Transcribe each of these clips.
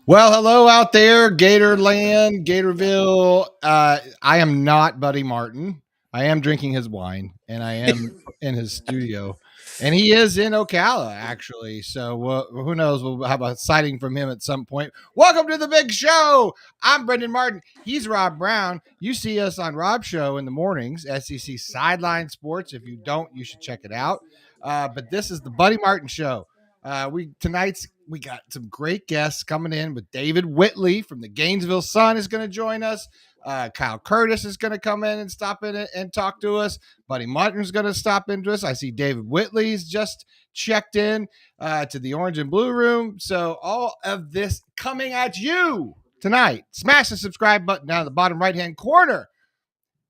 Well, hello out there, Gatorland, Gatorville. I am not Buddy Martin. I am drinking his wine, and I am in his studio, and he is in Ocala, actually. So who knows? We'll have a sighting from him at some point. Welcome to the big show. I'm Brenden Martin. He's Rob Browne. You see us on Rob's show in the mornings, SEC Sidelines Sports. If you don't, you should check it out. But this is the Buddy Martin Show. We got some great guests coming in with David Whitley from the Gainesville Sun is going to join us. Kyle Curtis is going to come in and stop in and talk to us. Buddy Martin's going to stop into us. I see David Whitley's just checked in to the Orange and Blue Room. So all of this coming at you tonight. Smash the subscribe button down in the bottom right-hand corner.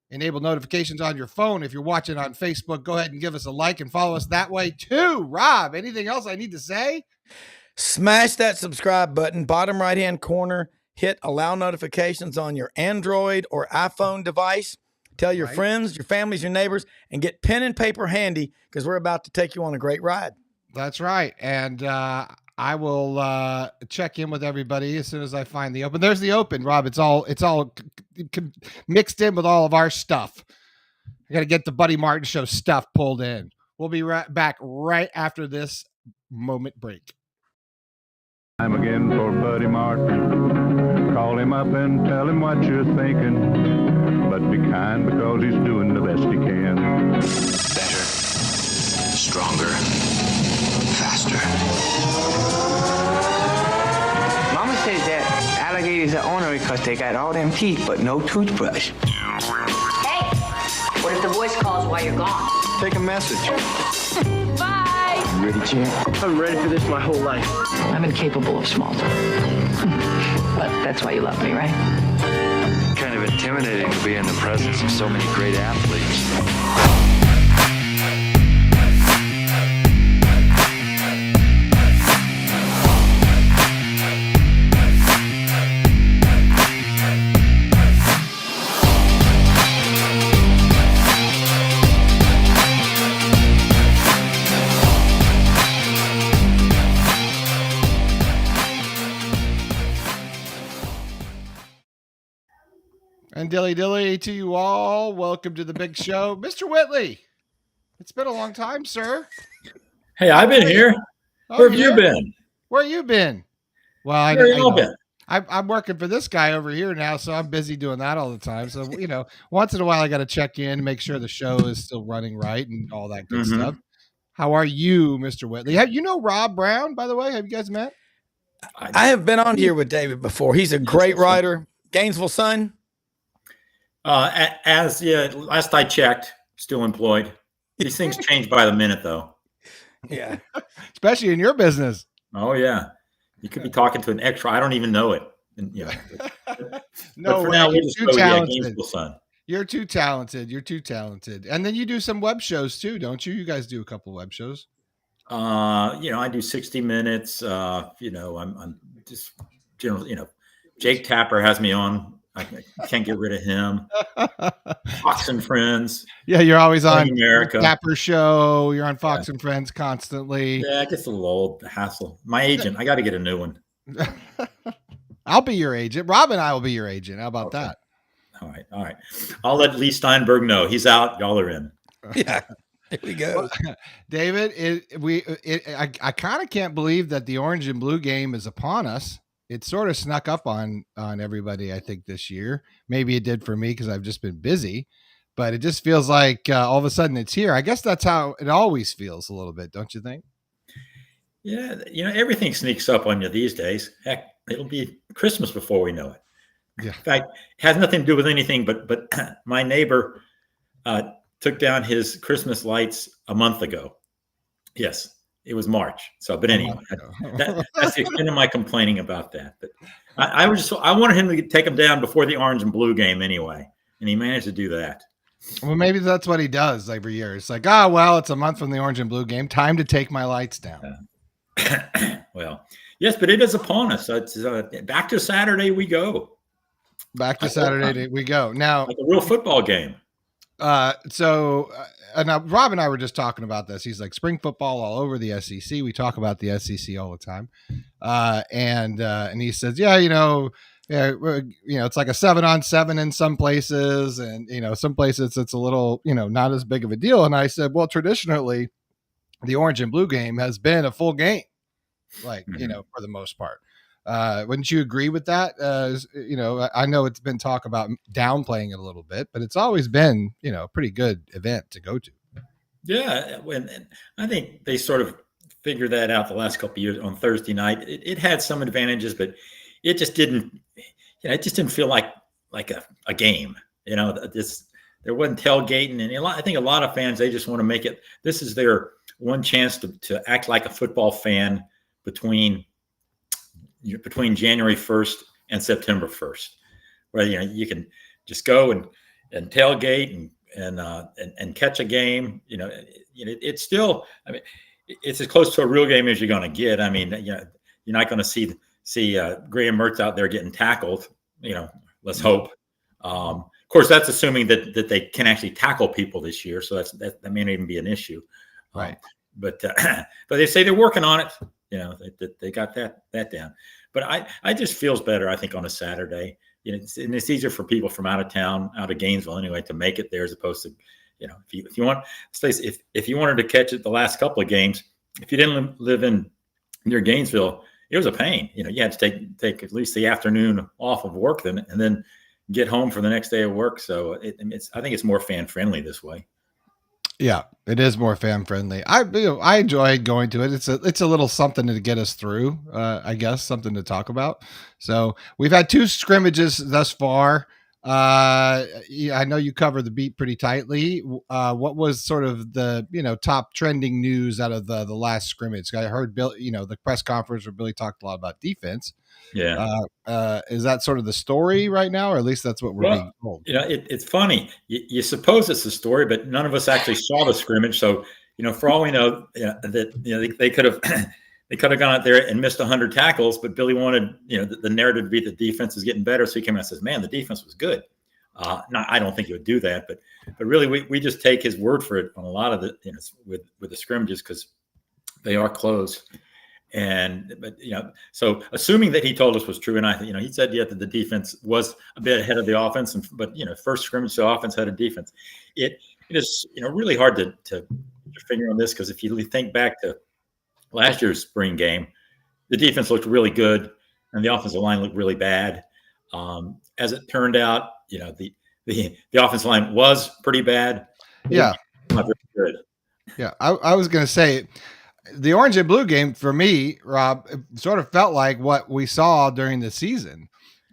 Enable notifications on your phone. If you're watching on Facebook, go ahead and give us a like and follow us that way too. Rob, anything else I need to say? Smash that subscribe button, bottom right-hand corner. Hit allow notifications on your Android or iPhone device. Tell your friends, your families, your neighbors, and get pen and paper handy because we're about to take you on a great ride. That's right. And I will check in with everybody as soon as I find the open. There's the open, Rob. It's all mixed in with all of our stuff. I got to get the Buddy Martin Show stuff pulled in. We'll be back right after this moment break. Time again for Buddy Martin. Call him up and tell him what you're thinking. But be kind because he's doing the best he can. Better, stronger, faster. Mama says that alligators are ornery because they got all them teeth but no toothbrush. Hey, what if the voice calls while you're gone? Take a message. Bye. You ready, champ? I'm ready for this my whole life. I'm incapable of small talk. But that's why you love me, right? Kind of intimidating to be in the presence of so many great athletes. And dilly to you all. Welcome to the big show. Mr. Whitley, it's been a long time, sir. Hey, I've been here. Where have you been? Where you been? Well, Where you all been? I'm working for this guy over here now, so I'm busy doing that all the time. So, once in a while I got to check in, make sure the show is still running right and all that good stuff. How are you, Mr. Whitley? You know Rob Browne, by the way? Have you guys met? I have been on here with David before. He's a great writer. Gainesville Sun. Last I checked, still employed. These things change by the minute, though. Yeah, especially in your business. Oh yeah, you could be talking to an extra. I don't even know it. And, No, for now, you're too talented. Gainesville Sun. You're too talented. You're too talented. And then you do some web shows too, don't you? You guys do a couple of web shows. I do 60 Minutes. I'm just generally, Jake Tapper has me on. I can't get rid of him. Fox and Friends. Yeah, you're always on America. Tapper Show. You're on Fox and Friends constantly. Yeah, it gets a little old. The hassle. My agent. I got to get a new one. I'll be your agent. Rob and I will be your agent. How about that? All right. I'll let Lee Steinberg know. He's out. Y'all are in. Yeah. Here we go. Well, David, I kind of can't believe that the orange and blue game is upon us. It sort of snuck up on everybody, I think, this year. Maybe it did for me because I've just been busy, but it just feels like all of a sudden it's here. I guess that's how it always feels a little bit, don't you think? Yeah, everything sneaks up on you these days. Heck, it'll be Christmas before we know it. Yeah. In fact, it has nothing to do with anything, but my neighbor took down his Christmas lights a month ago. Yes. It was March. So, but anyway, that's the extent of my complaining about that. But I wanted him to take them down before the orange and blue game anyway. And he managed to do that. Well, maybe that's what he does every year. It's like, it's a month from the orange and blue game. Time to take my lights down. Well, yes, but it is upon us. So it's back to Saturday we go. Back to Saturday we go. Now, like a real football game. Rob and I were just talking about this. He's like, spring football all over the SEC. We talk about the SEC all the time. And he says, yeah, it's like a 7-on-7 in some places, and some places it's a little, not as big of a deal. And I said, well, traditionally, the orange and blue game has been a full game, like for the most part. Wouldn't you agree with that? I know it's been talk about downplaying it a little bit, but it's always been a pretty good event to go to. Yeah, and I think they sort of figured that out the last couple of years on Thursday night. It had some advantages, but it just didn't. It just didn't feel like a game. There wasn't tailgating, and I think a lot of fans, they just want to make it. This is their one chance to act like a football fan between January 1st and September 1st, where you can just go and tailgate and catch a game. It's still, I mean, it's as close to a real game as you're going to get. I mean, you're not going to see Graham Mertz out there getting tackled. Let's hope. Of course, that's assuming that they can actually tackle people this year. So that may not even be an issue. Right. But they say they're working on it. They got that down. But I just feels better, I think, on a Saturday. And it's easier for people from out of town, out of Gainesville anyway, to make it there as opposed to, if you want, if you wanted to catch it the last couple of games, if you didn't live near Gainesville, it was a pain. You had to take at least the afternoon off of work and then get home for the next day of work. So I think it's more fan friendly this way. Yeah, it is more fan friendly. I enjoy going to it. It's a little something to get us through. I guess something to talk about. So we've had 2 scrimmages thus far. I know you cover the beat pretty tightly. What was sort of the top trending news out of the last scrimmage? I heard Bill, the press conference where Billy talked a lot about defense. Yeah. Is that sort of the story right now, or at least that's what we're being told? It's funny. You suppose it's the story, but none of us actually saw the scrimmage. So, for all we know, they could have gone out there and missed 100 tackles, but Billy wanted, the narrative to be the defense is getting better. So he came out and says, man, the defense was good. I don't think he would do that, but really we just take his word for it on a lot of the, with the scrimmages, because they are close. So assuming that he told us was true, and he said that the defense was a bit ahead of the offense, but first scrimmage, the offense had a defense. It is really hard to figure on this, because if you think back to last year's spring game, the defense looked really good and the offensive line looked really bad. As it turned out, the offensive line was pretty bad. Yeah, not very good. Yeah, I was going to say, the orange and blue game for me, Rob, sort of felt like what we saw during the season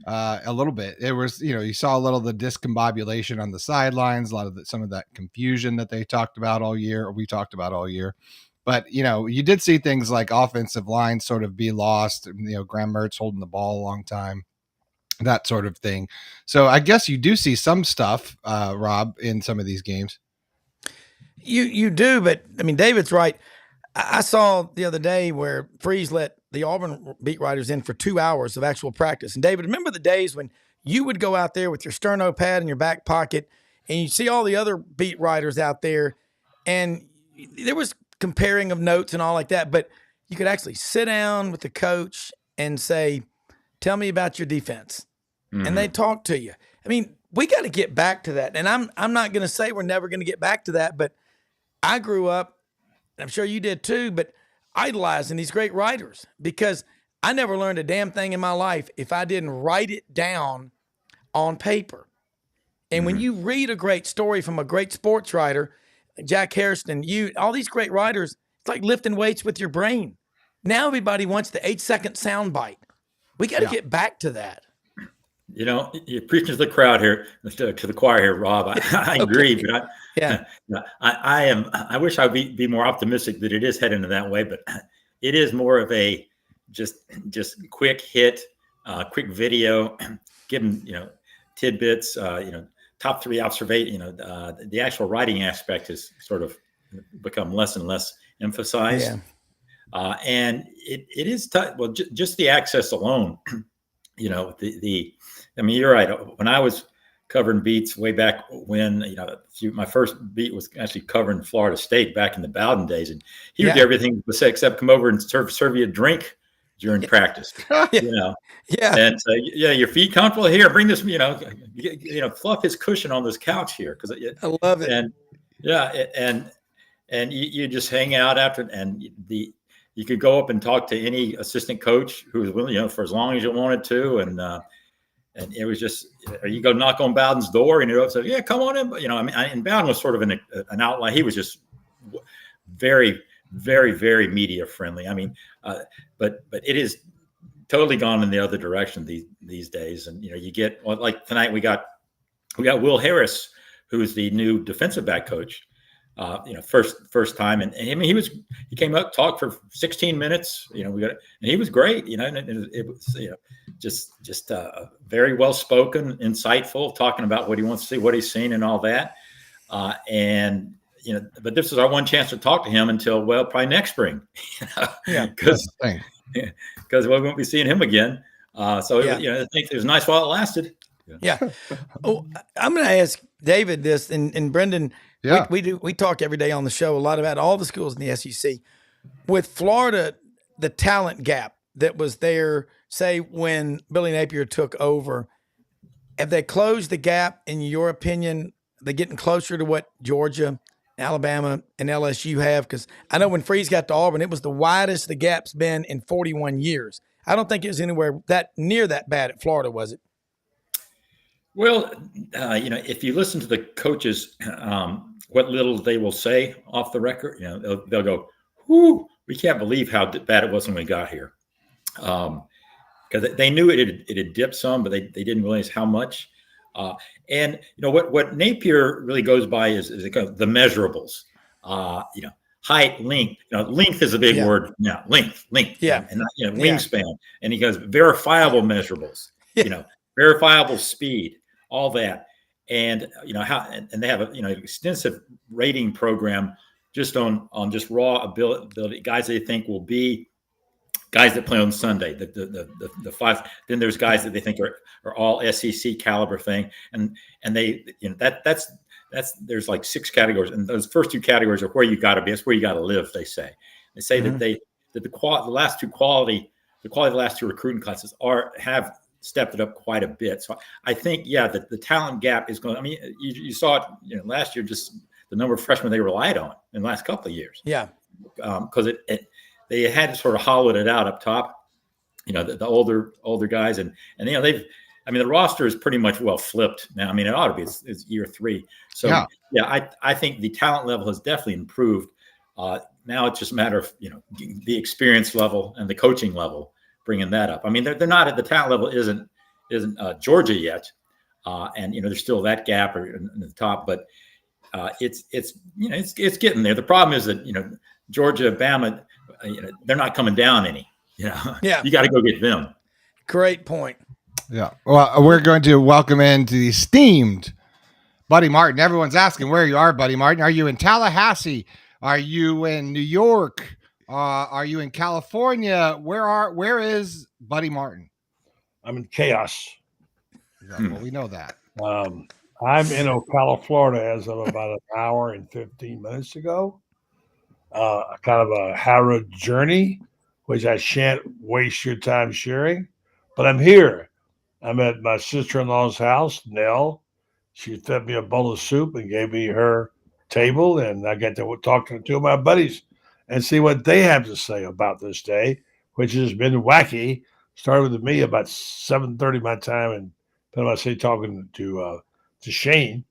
a little bit. It was, you saw a little of the discombobulation on the sidelines, a lot of some of that confusion that they talked about all year, or we talked about all year. But, you did see things like offensive line sort of be lost, Graham Mertz holding the ball a long time, that sort of thing. So I guess you do see some stuff, Rob, in some of these games. You do, but I mean, David's right. I saw the other day where Freeze let the Auburn beat writers in for 2 hours of actual practice. And David, remember the days when you would go out there with your sterno pad in your back pocket and you see all the other beat writers out there, and there was comparing of notes and all like that, but you could actually sit down with the coach and say, tell me about your defense. Mm-hmm. And they talk to you. I mean, we got to get back to that. And I'm not going to say we're never going to get back to that, but I grew up, I'm sure you did too, but idolizing these great writers, because I never learned a damn thing in my life if I didn't write it down on paper. And when you read a great story from a great sports writer, Jack Hairston, all these great writers, it's like lifting weights with your brain. Now everybody wants the 8-second soundbite. We got to get back to that. You're preaching to the crowd here, to the choir here, Rob. I agree, but I wish I'd be more optimistic that it is heading in that way, but it is more of a just quick hit, quick video, giving tidbits, top 3 observation. The actual writing aspect has sort of become less and less emphasized, and it is tough. Well, just the access alone. I mean, you're right. When I was covering beats way back when, my first beat was actually covering Florida State back in the Bowden days. And he would do everything except come over and serve you a drink during practice, Yeah. And say, your feet comfortable here, bring this, fluff his cushion on this couch here. Cause I love it. And you just hang out after, and you could go up and talk to any assistant coach who was willing, for as long as you wanted to. And it was just, you go knock on Bowden's door and you're say, come on in. But, and Bowden was sort of an outline. He was just very, very, very media friendly. I mean, but it is totally gone in the other direction these days. And, you get, like tonight we got Will Harris, who is the new defensive back coach. First time, and I mean he came up, talked for 16 minutes. And he was great. And it was just very well spoken, insightful, talking about what he wants to see, what he's seen, and all that. But this is our one chance to talk to him until probably next spring. Because we won't be seeing him again. I think it was nice while it lasted. Yeah. Oh, I'm going to ask David this, and Brenden. Yeah. We talk every day on the show a lot about all the schools in the SEC. With Florida, the talent gap that was there, say when Billy Napier took over, have they closed the gap in your opinion? Are they getting closer to what Georgia, Alabama, and LSU have? Because I know when Freeze got to Auburn, it was the widest the gap's been in 41 years. I don't think it was anywhere near that bad at Florida, was it? Well, if you listen to the coaches, what little they will say off the record, they'll go, "Whoo, we can't believe how bad it was when we got here," because they knew it had dipped some, but they didn't realize how much. And what Napier really goes by is the measurables. Height, length. Length is a big word now. Length. Yeah, and wingspan. And he goes verifiable measurables. Verifiable speed. All that, and and they have an extensive rating program just on just raw ability, guys they think will be guys that play on Sunday. The five. Then there's guys that they think are all SEC caliber thing, and they that's there's like 6 categories, and those first 2 categories are where you got to be. That's where you got to live. They say that the last 2 quality of the last 2 recruiting classes have stepped it up quite a bit. So I think, that the talent gap is going. I mean, you saw it, last year, just the number of freshmen they relied on in the last couple of years. Yeah, because they had sort of hollowed it out up top. The older guys, and the roster is pretty much well flipped now. I mean, it ought to be. It's year 3. So I think the talent level has definitely improved. Now it's just a matter of the experience level and the coaching level. Bringing that up. I mean, they're not at the talent level isn't Georgia yet, and there's still that gap in the top, but it's getting there. The problem is that Georgia, Bama, they're not coming down any. You got to go get them. Great point. Yeah. Well, we're going to welcome into the esteemed Buddy Martin. Everyone's asking where you are, Buddy Martin. Are you in Tallahassee? Are you in New York? Are you in California? Where is Buddy Martin? I'm in chaos. Yeah, well, we know that. I'm in Ocala, Florida, as of about an hour and 15 minutes ago. Kind of a harrowed journey, which I shan't waste your time sharing. But I'm here. I'm at my sister-in-law's house, Nell. She fed me a bowl of soup and gave me her table, and I got to talk to 2 of my buddies and see what they have to say about this day, which has been wacky. Started with me about 7:30 my time in Panama City talking to Shane.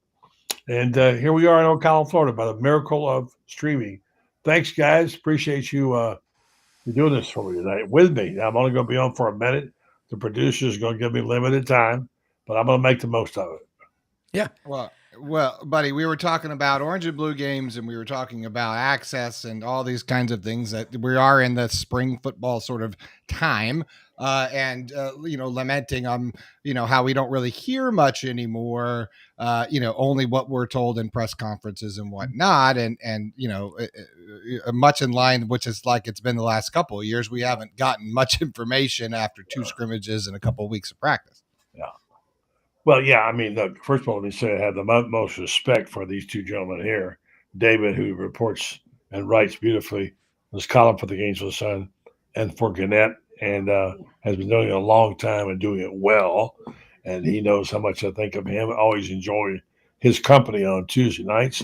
And here we are in Ocala, Florida, by the miracle of streaming. Thanks, guys. Appreciate you doing this for me tonight with me. I'm only going to be on for a minute. The producer is going to give me limited time, but I'm going to make the most of it. Yeah. Well, buddy, we were talking about orange and blue games, and we were talking about access and all these kinds of things that we are in the spring football sort of time, and lamenting how we don't really hear much anymore. Only what we're told in press conferences and whatnot, and much in line, which is like it's been the last couple of years. We haven't gotten much information after 2 scrimmages and a couple of weeks of practice. Yeah. Well, yeah, I mean, look, first of all, let me say I have the most respect for these two gentlemen here. David, who reports and writes beautifully this column for the Gainesville Sun, and for Gannett, and has been doing it a long time and doing it well. And he knows how much I think of him. I always enjoy his company on Tuesday nights.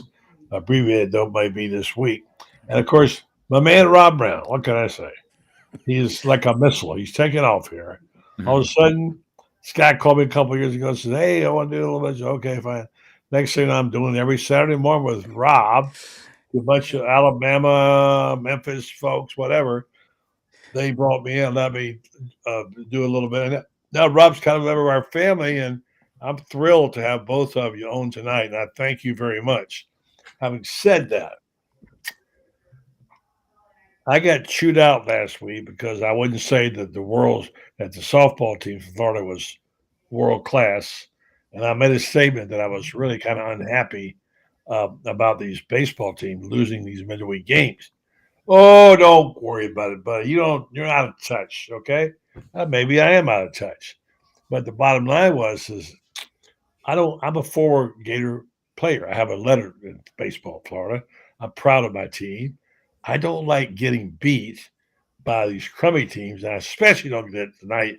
Abbreviated, though, may be this week. And of course, my man Rob Browne. What can I say? He's like a missile. He's taking off here. All of a sudden, this guy called me a couple of years ago and said, "Hey, I want to do a little bit." Okay, fine. Next thing I'm doing every Saturday morning with Rob, a bunch of Alabama, Memphis folks, whatever. They brought me in, let me do a little bit. And now Rob's kind of a member of our family, and I'm thrilled to have both of you on tonight. And I thank you very much. Having said that, I got chewed out last week because I wouldn't say that the softball team from Florida was world class, and I made a statement that I was really kind of unhappy about these baseball teams losing these midweek games. Oh, don't worry about it, buddy. You're out of touch, okay? Maybe I am out of touch, but the bottom line is I'm a former Gator player. I have a letter in baseball, Florida. I'm proud of my team. I don't like getting beat by these crummy teams. And I especially don't get tonight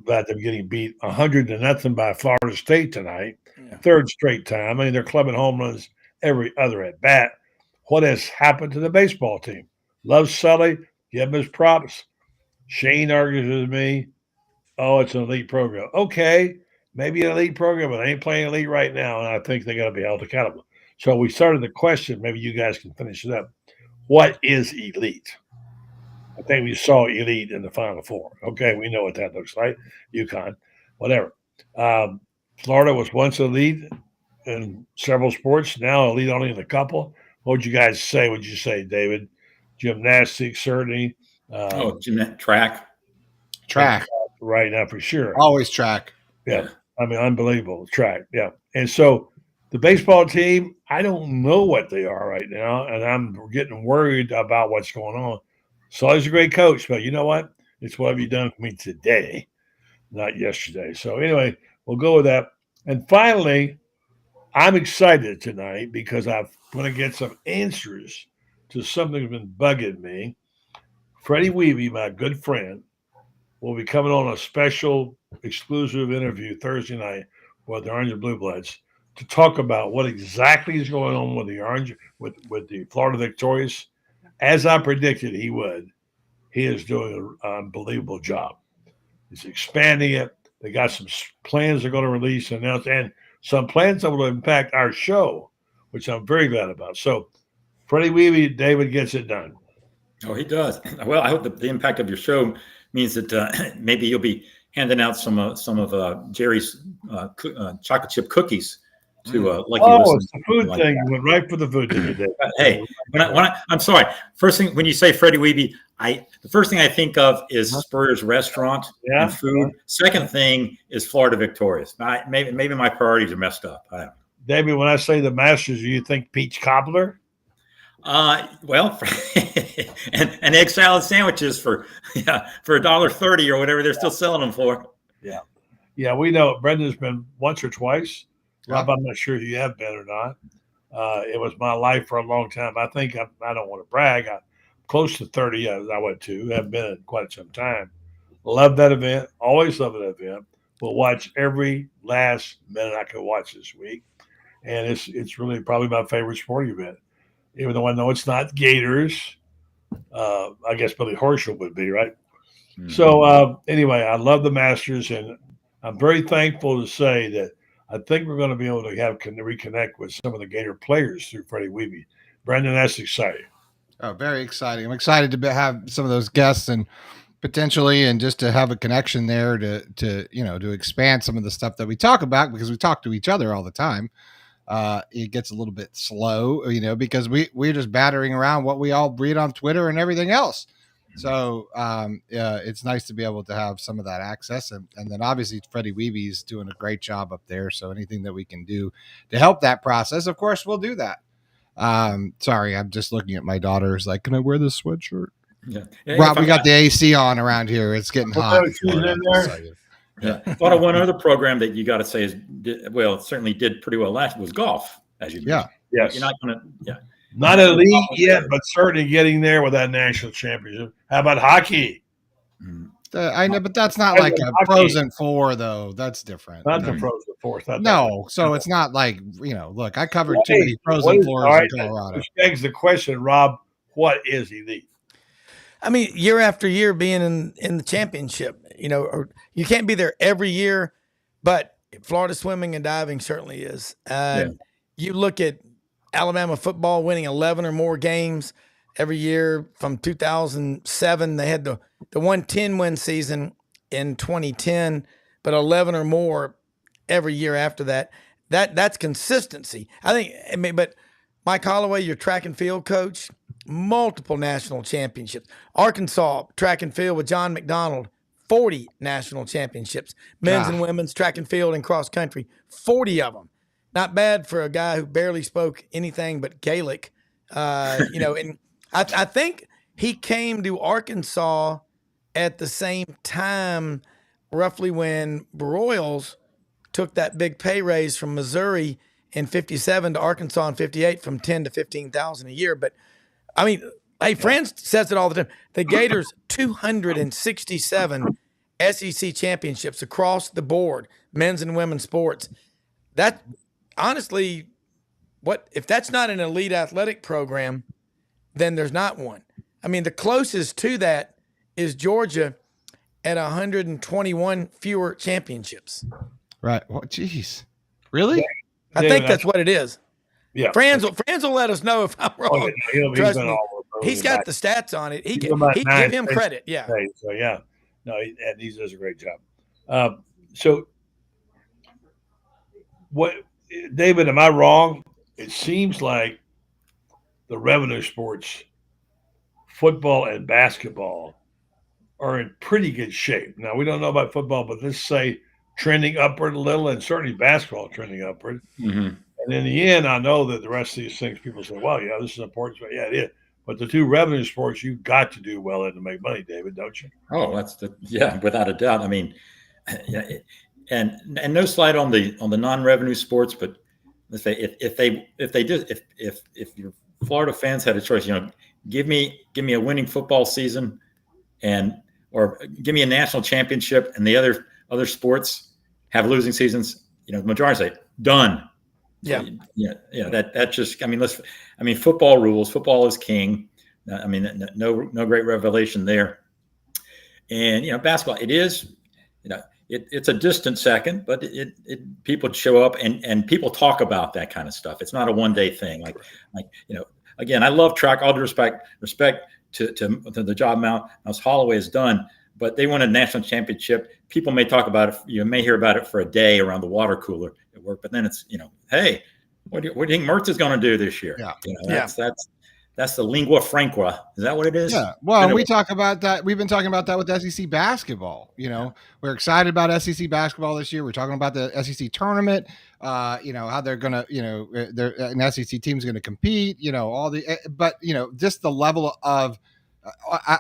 about them getting beat 100-0 by Florida State tonight. Yeah. Third straight time. I mean, they're clubbing home runs every other at bat. What has happened to the baseball team? Love Sully. Give him his props. Shane argues with me. Oh, it's an elite program. Okay, maybe an elite program, but they ain't playing elite right now, and I think they got to be held accountable. So we started the question. Maybe you guys can finish it up. What is elite? I think we saw elite in the Final Four. Okay, we know what that looks like. UConn, whatever. Florida was once elite in several sports, now elite only in a couple. What would you guys say? Would you say, David? Gymnastics, certainly. Track. Right now, for sure. Always track. Yeah. I mean, unbelievable. Track. Yeah. And so the baseball team, I don't know what they are right now, and I'm getting worried about what's going on. Sully's a great coach, but you know what? It's what have you done for me today, not yesterday. So anyway, we'll go with that. And finally, I'm excited tonight because I'm going to get some answers to something that's been bugging me. Freddie Weeby, my good friend, will be coming on a special exclusive interview Thursday night with the Orange and Blue Bloods to talk about what exactly is going on with the Orange, with the Florida Victorious. As I predicted he would, he is doing an unbelievable job. He's expanding it. They got some plans they're going to release and announce, and some plans that will impact our show, which I'm very glad about. So, Freddie Weeby, David gets it done. Oh, he does. Well, I hope the impact of your show means that maybe you'll be handing out some of Jerry's chocolate chip cookies to like. Oh, it's the food thing. You went right for the food today. Hey, I'm sorry. First thing, when you say Freddie Weeby, the first thing I think of is Spurrier's Restaurant and food. Second thing is Florida Victorious. Maybe my priorities are messed up. I don't know. David, when I say the Masters, do you think peach cobbler? Well, and egg salad sandwiches for $1.30 or whatever they're still selling them for. Yeah, we know Brendan's been once or twice. Rob, I'm not sure if you have been or not. It was my life for a long time. I think I don't want to brag. I'm close to 30 I went to. Have been in quite some time. Love that event. Always love that event. We'll watch every last minute I could watch this week, and it's really probably my favorite sporting event. Even though I know it's not Gators, I guess Billy Horschel would be, right? Mm-hmm. So anyway, I love the Masters, and I'm very thankful to say that I think we're going to be able to reconnect with some of the Gator players through Freddie Weeby. Brenden, that's exciting. Oh, very exciting. I'm excited to have some of those guests and potentially, and just to have a connection there to expand some of the stuff that we talk about, because we talk to each other all the time. It gets a little bit slow, because we're just battering around what we all read on Twitter and everything else. So it's nice to be able to have some of that access. And then obviously Freddie Weeby's doing a great job up there. So anything that we can do to help that process, of course, we'll do that. Sorry, I'm just looking at my daughter's like, can I wear this sweatshirt? Yeah. Rob, we got the AC on around here. It's getting hot. Yeah. Thought of one other program that you got to say certainly did pretty well last was golf, as you mentioned. Yes. You're not going to, yeah. Not elite yet, but certainly getting there with that national championship. How about hockey? I know, but that's not like a Frozen Four, though. That's different. Not the Frozen Four. No, so it's not like, look, I covered too many Frozen Fours in Colorado. Which begs the question, Rob, what is elite? I mean, year after year being in the championship, or you can't be there every year, but Florida swimming and diving certainly is. You look at Alabama football winning 11 or more games every year from 2007. They had the 110-win season in 2010, but 11 or more every year after that. That's consistency. But Mike Holloway, your track and field coach, multiple national championships. Arkansas track and field with John McDonald, 40 national championships. Men's and women's track and field and cross country, 40 of them. Not bad for a guy who barely spoke anything but Gaelic. And I think he came to Arkansas at the same time, roughly when Broyles took that big pay raise from Missouri in 57 to Arkansas in 58 from 10 to 15,000 a year. But I mean, hey, Franz says it all the time. The Gators, 267 SEC championships across the board, men's and women's sports. That honestly, if that's not an elite athletic program, then there's not one. I mean, the closest to that is Georgia at 121 fewer championships. Right. Well, geez. Really? I think that's what it is. Yeah. Franz will let us know if I'm wrong. Trust me. He's got the stats on it. He give him credit. Yeah. So, yeah. No, and he does a great job. So, what, David, am I wrong? It seems like the revenue sports, football and basketball, are in pretty good shape. Now, we don't know about football, but let's say trending upward a little, and certainly basketball trending upward. Mm-hmm. And in the end, I know that the rest of these things, people say, well, yeah, this is important. Yeah, it is. But the two revenue sports, you've got to do well in to make money, David, don't you? Oh, without a doubt. I mean, and no slight on the non-revenue sports, but let's say if your Florida fans had a choice, give me a winning football season, or give me a national championship, and the other sports have losing seasons. The majority say done. Yeah. That just, football rules. Football is king. No great revelation there. And, basketball, it is, it's a distant second, but people show up and people talk about that kind of stuff. It's not a one-day thing. Again, I love track, all due respect to the job Mouse Holloway has done, but they won a national championship. People may talk about it. You may hear about it for a day around the water cooler at work, but then it's, hey, what do you think Mertz is going to do this year? Yeah. That's the lingua franca. Is that what it is? Yeah. Well, we talk about that. We've been talking about that with SEC basketball. We're excited about SEC basketball this year. We're talking about the SEC tournament. How they're gonna, an SEC team's gonna compete. Just the level of,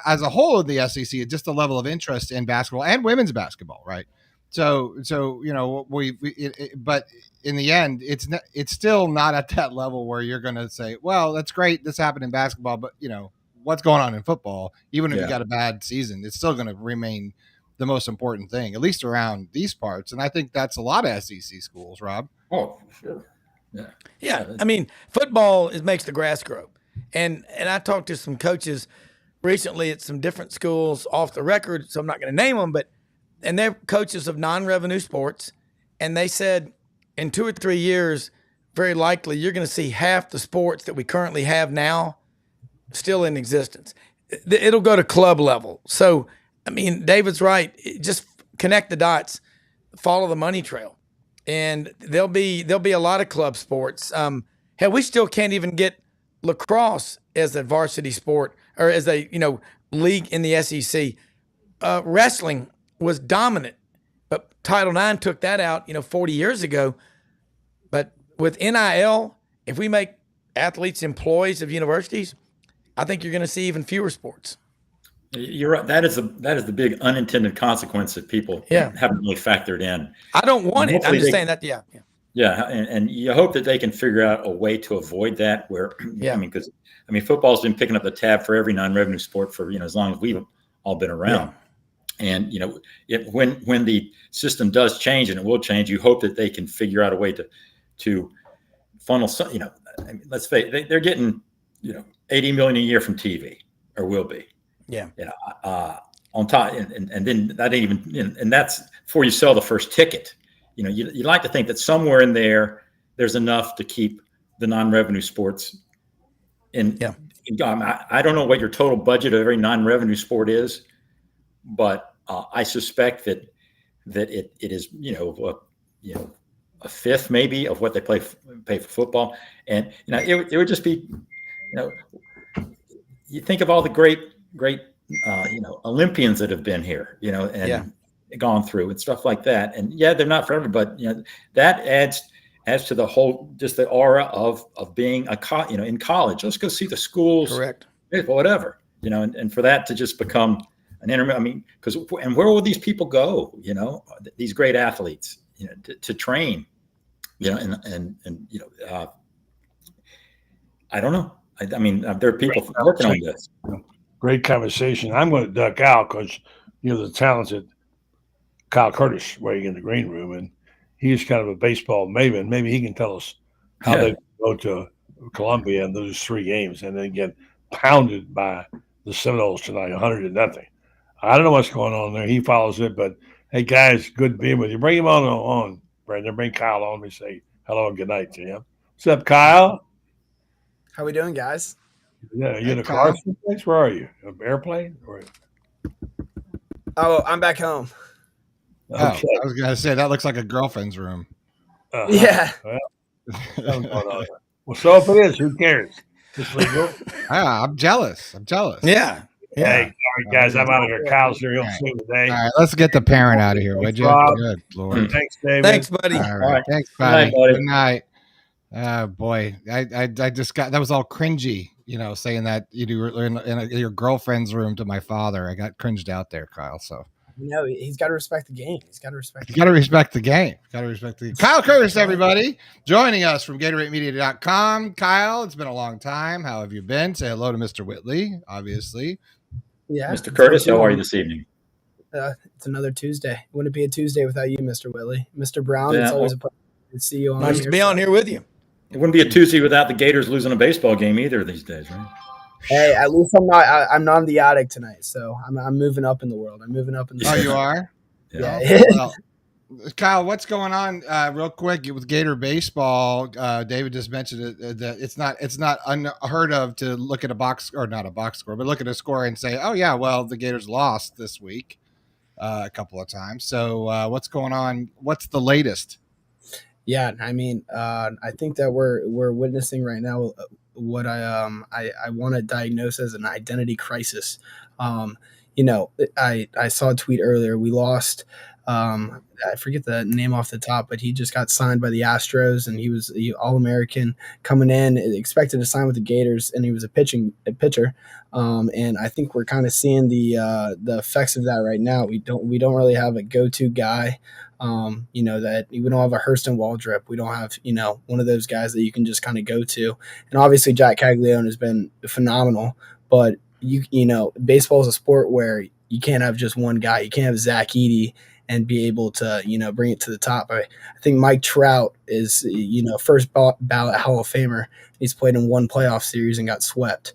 as a whole of the SEC, just the level of interest in basketball and women's basketball, right? So but in the end, it's still not at that level where you're going to say, well, that's great, this happened in basketball, but what's going on in football? Even if you got a bad season, it's still going to remain the most important thing, at least around these parts. And I think that's a lot of SEC schools, Rob. Oh, sure. Yeah. I mean, football makes the grass grow, and I talked to some coaches recently at some different schools off the record, so I'm not going to name them, and they're coaches of non-revenue sports, and they said in 2 or 3 years, very likely you're going to see half the sports that we currently have now still in existence. It'll go to club level. So, David's right. Just connect the dots, follow the money trail, and there'll be a lot of club sports. Hell, we still can't even get lacrosse as a varsity sport or as a league in the SEC. Wrestling was dominant, but Title IX took that out, 40 years ago. But with NIL, if we make athletes employees of universities, I think you're going to see even fewer sports. You're right. That is the big unintended consequence that people haven't really factored in. I don't want it. I'm just saying that. Yeah. Yeah, and you hope that they can figure out a way to avoid that. Where because football's been picking up the tab for every non-revenue sport for as long as we've all been around. And when the system does change, and it will change, you hope that they can figure out a way to funnel some. Let's face it, they're getting $80 million a year from TV, or will be. Yeah. On top, and then that ain't even, and that's before you sell the first ticket. You like to think that somewhere in there's enough to keep the non-revenue sports in. Yeah. I don't know what your total budget of every non-revenue sport is, but I suspect that it is a fifth maybe of what they pay for football, and it would just be you think of all the great Olympians that have been here, and gone through and stuff like that. And they're not forever, but that adds to the whole, just the aura of being in college. Let's go see the schools, correct, whatever, and for that to just become an intermittent. And where will these people go? These great athletes, to train, and I don't know. There are people working on this. Great conversation. I'm going to duck out because the talented Kyle Curtis waiting in the green room, and he's kind of a baseball maven. Maybe he can tell us how they go to Columbia and lose 3 games and then get pounded by the Seminoles tonight, 100-0. I don't know what's going on there. He follows it, but hey, guys, good being with you. Bring him on, Brenden. Bring Kyle on. Me say hello and good night to him. What's up, Kyle? How we doing, guys? Yeah, you in a car someplace? Where are you? An airplane? Oh, I'm back home. Okay. I was gonna say that looks like a girlfriend's room. Yeah. Well, so if it is, who cares? It's legal. I'm jealous. Yeah. Hey, sorry, guys. I'm out of here. Kyle's here. He'll see today. All right, let's get the parent out of here, would you? Good Lord. Thanks, David. Thanks, buddy. All right. Thanks, buddy. Good night. Oh boy, I just got, that was all cringy, saying that you were in your girlfriend's room to my father. I got cringed out there, Kyle. So he's got to respect the game. Kyle Curtis, everybody, joining us from GatorAteMedia.com. Kyle, it's been a long time. How have you been? Say hello to Mr. Whitley, obviously. Yeah, Mr. Curtis, how are you this evening? It's another Tuesday. Wouldn't it be a Tuesday without you, Mr. Whitley? Mr. Browne, it's always a pleasure to see you on. Nice to be on here with you. It wouldn't be a Tuesday without the Gators losing a baseball game either these days, right? Hey, at least I'm not in the attic tonight, so I'm moving up in the world. Oh, you are? Yeah. Well, Kyle, what's going on real quick with Gator baseball? David just mentioned it, that it's not unheard of to look at not a box score, but look at a score and say, oh yeah, well, the Gators lost this week a couple of times. So what's going on? What's the latest? Yeah, I think that we're witnessing right now what I want to diagnose as an identity crisis. I saw a tweet earlier. We lost. I forget the name off the top, but he just got signed by the Astros, and he was All-American coming in, expected to sign with the Gators, and he was a pitcher. And I think we're kind of seeing the effects of that right now. We don't really have a go-to guy. That we don't have a Hurston Waldrop. We don't have, one of those guys that you can just kind of go to. And obviously Jack Caglione has been phenomenal, but baseball is a sport where you can't have just one guy. You can't have Zach Edey and be able to, bring it to the top. I think Mike Trout is, first ballot Hall of Famer. He's played in one playoff series and got swept.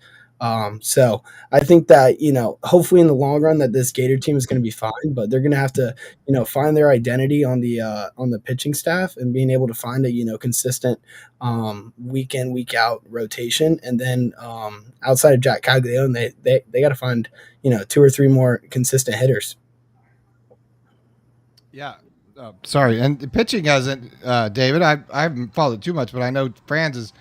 So I think that, hopefully in the long run that this Gator team is going to be fine, but they're going to have to, find their identity on the pitching staff and being able to find a, consistent, week in, week out rotation. And then, outside of Jack Caglione, they got to find, 2 or 3 more consistent hitters. Yeah. Sorry. And the pitching hasn't, David, I haven't followed too much, but I know Franz has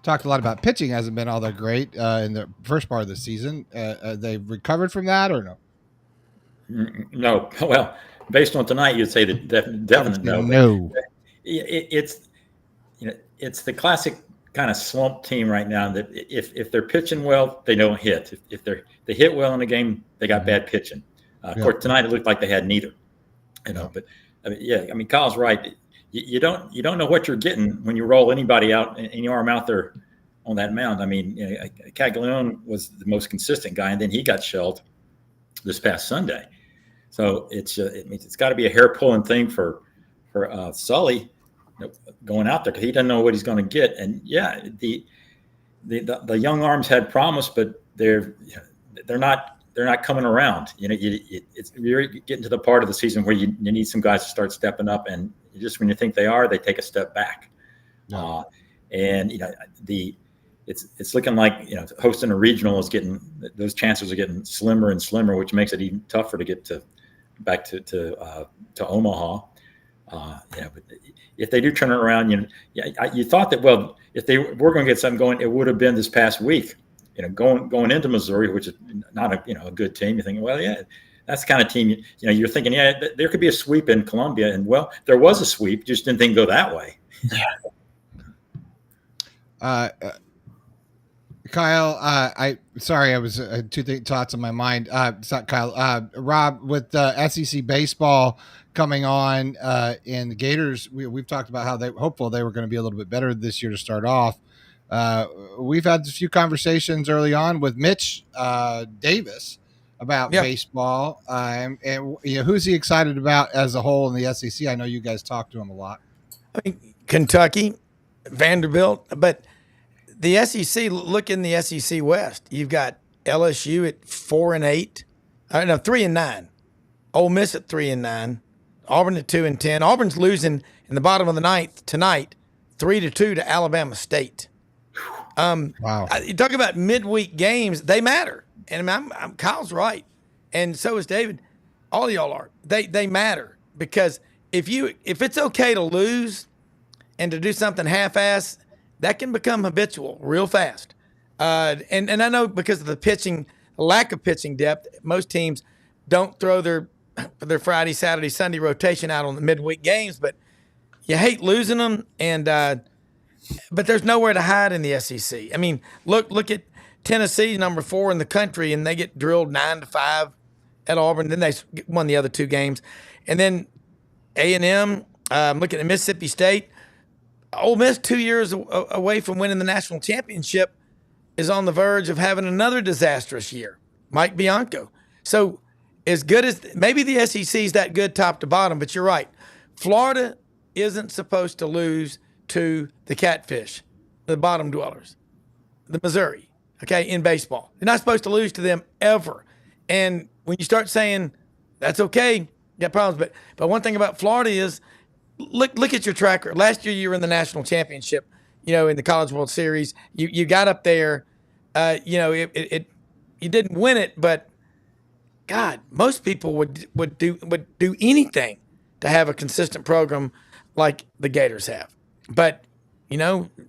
talked a lot about pitching hasn't been all that great in the first part of the season. They've recovered from that or no? No. Well, based on tonight, you'd say that definitely no. No. It's the classic kind of slump team right now that if they're pitching well, they don't hit. If they hit well in the game, they got bad pitching. Of course, tonight it looked like they had neither. But I mean, Kyle's right. You don't know what you're getting when you roll anybody out and you arm out there on that mound. I mean, Caglione was the most consistent guy, and then he got shelled this past Sunday. So it's got to be a hair pulling thing for Sully going out there, because he doesn't know what he's going to get. And the young arms had promise, but they're not coming around. You're getting to the part of the season where you need some guys to start stepping up, and just when you think they are, they take a step back. No. It's looking like hosting a regional is getting, those chances are getting slimmer and slimmer, which makes it even tougher to get back to Omaha. But if they do turn it around, you thought that, if they were going to get something going, it would have been this past week. Going into Missouri, which is not a good team. You're thinking, that's the kind of team. You're thinking, there could be a sweep in Columbia, and there was a sweep, just didn't think it go that way. Kyle, I was two thoughts in my mind. It's not Kyle. Rob, with SEC baseball coming on, and the Gators, we've talked about how hopeful they were going to be a little bit better this year to start off. We've had a few conversations early on with Mitch Davis about baseball, and who's he excited about as a whole in the SEC? I know you guys talk to him a lot. I mean, Kentucky, Vanderbilt, but the SEC. Look in the SEC West. You've got LSU at 4-8, 3-9. Ole Miss at 3-9. Auburn at 2-10. Auburn's losing in the bottom of the ninth tonight, 3-2 to Alabama State. Wow. You talk about midweek games, they matter. And Kyle's right. And so is David. All of y'all are. They matter, because if it's okay to lose and to do something half-ass, that can become habitual real fast. And I know because of the lack of pitching depth, most teams don't throw their Friday, Saturday, Sunday rotation out on the midweek games, but you hate losing them. And but there's nowhere to hide in the SEC. I mean, look at Tennessee, number 4 in the country, and they get drilled 9-5 at Auburn. Then they won the other 2 games, and then A&M. Looking at Mississippi State, Ole Miss, 2 years away from winning the national championship, is on the verge of having another disastrous year. Mike Bianco. So as good as maybe the SEC is that good top to bottom, but you're right. Florida isn't supposed to lose to the Catfish, the bottom dwellers, the Missouri, in baseball. They're not supposed to lose to them ever. And when you start saying that's okay, you got problems. But one thing about Florida is look at your track record. Last year you were in the national championship, in the College World Series. You got up there, you didn't win it, but God, most people would do anything to have a consistent program like the Gators have. But,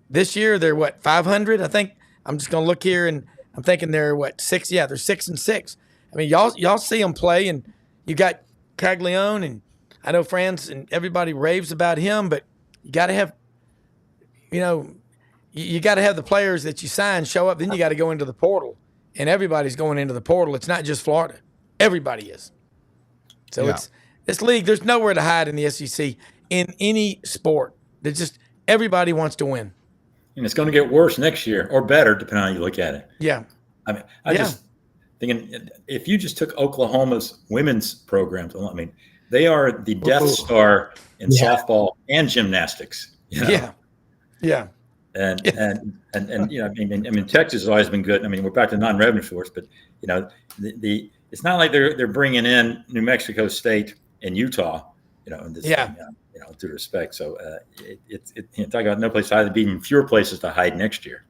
this year they're 500? I think I'm just going to look here and I'm thinking they're 6? Yeah, they're 6-6. I mean, y'all see them play, and you got Caglione, and I know Franz and everybody raves about him, but you got to have, you got to have the players that you sign show up. Then you got to go into the portal, and everybody's going into the portal. It's not just Florida. Everybody is. So it's this league. There's nowhere to hide in the SEC in any sport. There's just everybody wants to win. And it's going to get worse next year, or better, depending on how you look at it. Yeah. I mean, just thinking, if you just took Oklahoma's women's programs, I mean, they are the Death Star in softball and gymnastics. Yeah. And I mean, Texas has always been good. I mean, we're back to non-revenue source, but it's not like they're bringing in New Mexico State and Utah, in this thing, due respect. So talk about no place to hide, even fewer places to hide next year.